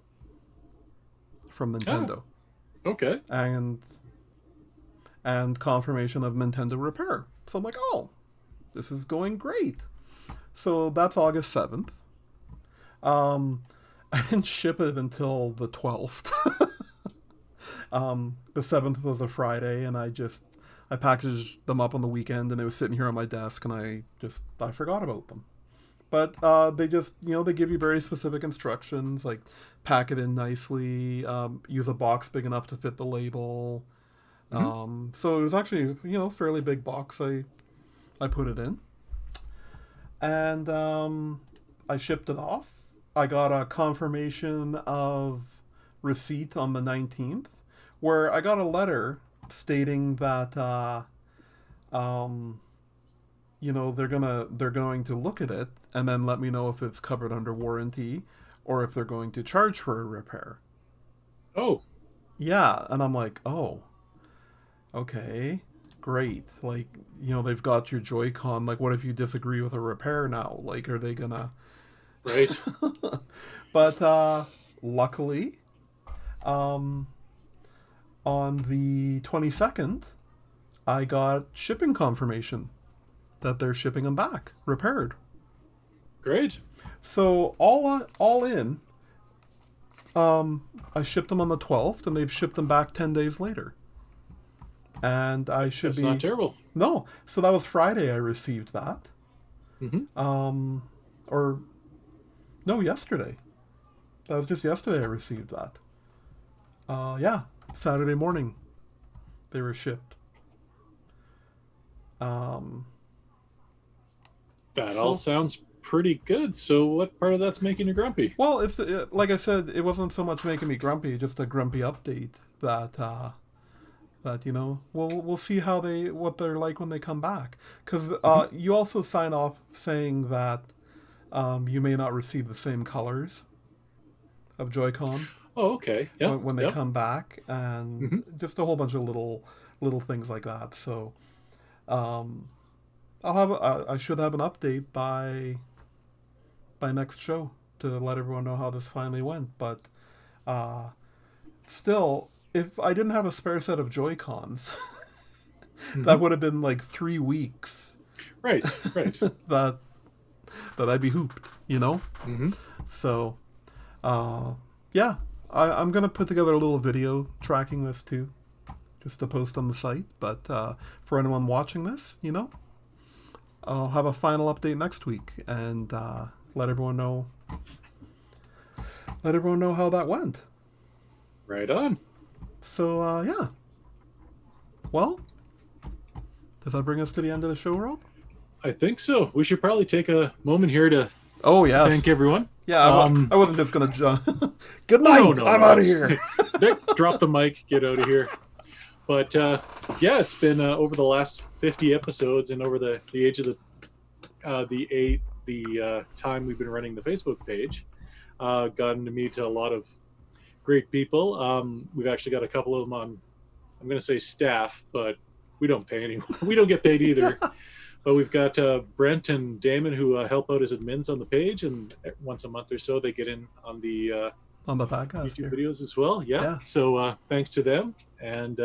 from Nintendo. Oh, okay. And confirmation of Nintendo repair. So I'm like, oh, this is going great. So that's August 7th. I didn't ship it until the 12th. The 7th was a Friday, and I packaged them up on the weekend, and they were sitting here on my desk, and I forgot about them. But they just, they give you very specific instructions, like pack it in nicely, use a box big enough to fit the label. Mm-hmm. So it was actually, fairly big box I put it in. And I shipped it off. I got a confirmation of receipt on the 19th, where I got a letter stating that they're going to look at it and then let me know if it's covered under warranty or if they're going to charge for a repair. Oh. Yeah, and I'm like, oh, okay, great. Like, they've got your Joy-Con. Like, what if you disagree with a repair now? Like, are they gonna... Right. But luckily, on the 22nd, I got shipping confirmation that they're shipping them back, repaired. Great. So all in, I shipped them on the 12th, and they've shipped them back 10 days later. And I should That's not terrible. No, so that was Friday I received that. Mm-hmm. Or no, yesterday. That was just yesterday I received that. Yeah, Saturday morning they were shipped. That all sounds pretty good. So what part of that's making you grumpy? Well, it's like I said, it wasn't so much making me grumpy, just a grumpy update that we'll see what they're like when they come back. Because you also sign off saying that you may not receive the same colors of Joy-Con. Oh, okay. Yeah. When they come back, and just a whole bunch of little things like that. So, I should have an update by next show to let everyone know how this finally went. But still, if I didn't have a spare set of Joy-Cons, that would have been like 3 weeks Right. that I'd be hooped, you know? Mm-hmm. So, yeah, I'm going to put together a little video tracking this too, just to post on the site. But for anyone watching this, you know, I'll have a final update next week and let everyone know how that went. Right on. So, yeah. Well, does that bring us to the end of the show, Rob? I think so. We should probably take a moment here to yes. thank everyone. Yeah, I wasn't just going to jump. Good night. I'm out of here. Drop the mic. Get out of here. But yeah, it's been over the last 50 episodes and over the age of the time we've been running the Facebook page. Gotten to meet a lot of great people. We've actually got a couple of them on, I'm going to say staff, but we don't pay anyone. We don't get paid either. But we've got Brent and Damon who help out as admins on the page, and once a month or so they get in on the podcast YouTube videos as well. Yeah. So thanks to them, and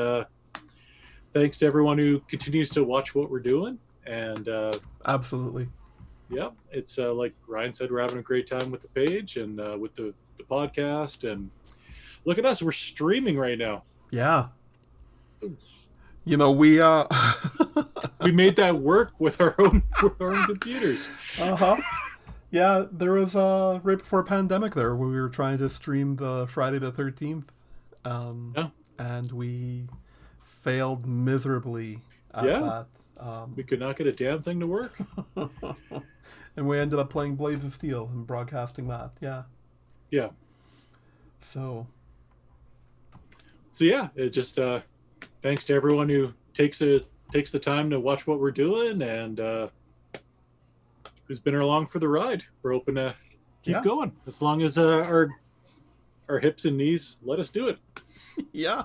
thanks to everyone who continues to watch what we're doing. And absolutely. Yeah, it's like Ryan said, we're having a great time with the page and with the podcast. And look at us, we're streaming right now. Yeah. You know, we we made that work with our own computers. Yeah, there was right before pandemic there where we were trying to stream the Friday the 13th, and we failed miserably at that. We could not get a damn thing to work. And we ended up playing Blades of Steel and broadcasting that. Yeah. So yeah, it just thanks to everyone who takes the time to watch what we're doing and who's been along for the ride. We're hoping to keep going as long as our hips and knees let us do it. Yeah.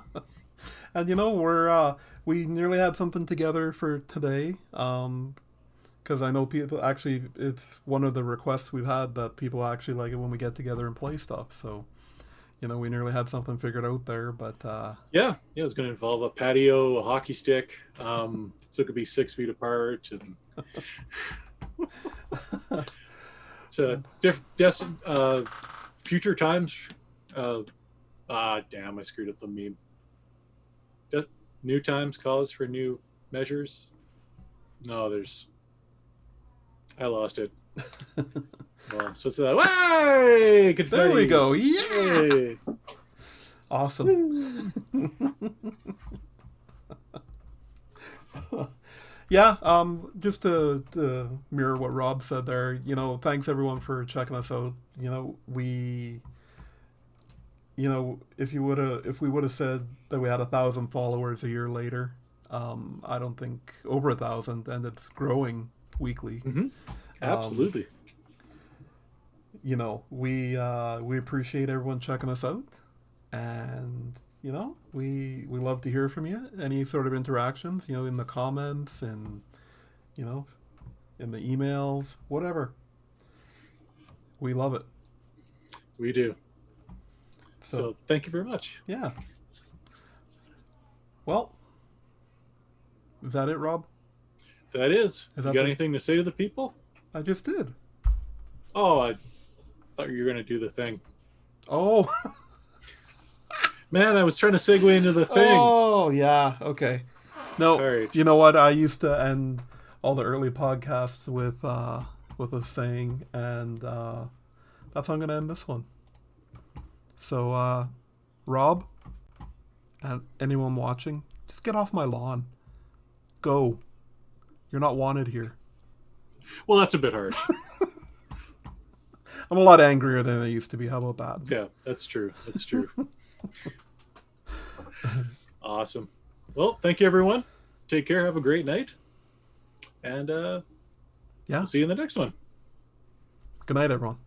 And you know, we nearly had something together for today, because I know people actually, it's one of the requests we've had that people actually like it when we get together and play stuff. So, you know, we nearly had something figured out there, but yeah, it's going to involve a patio, a hockey stick, so it could be 6 feet apart, and it's a future times. Damn, I screwed up the meme. New times calls for new measures. No, I lost it. Well, so it's that. Way! There we go. Yeah. Awesome. Yeah. Just to mirror what Rob said there. You know, thanks everyone for checking us out. You know, if we would have said that we had 1,000 followers a year later, I don't think over 1,000, and it's growing weekly. Mm-hmm. Absolutely. You know, we appreciate everyone checking us out, and you know, we love to hear from you. Any sort of interactions, you know, in the comments and you know, in the emails, whatever. We love it. We do. So thank you very much. Yeah. Well, is that it, Rob? That is. You got anything to say to the people? I just did. Oh, I thought you were going to do the thing. Oh. Man, I was trying to segue into the thing. Oh, yeah. Okay. No, right. You know what? I used to end all the early podcasts with a saying, and that's how I'm going to end this one. So, Rob, and anyone watching, just get off my lawn. Go. You're not wanted here. Well, that's a bit harsh. I'm a lot angrier than I used to be. How about that? Yeah, that's true. Awesome. Well, thank you, everyone. Take care. Have a great night. And we'll see you in the next one. Good night, everyone.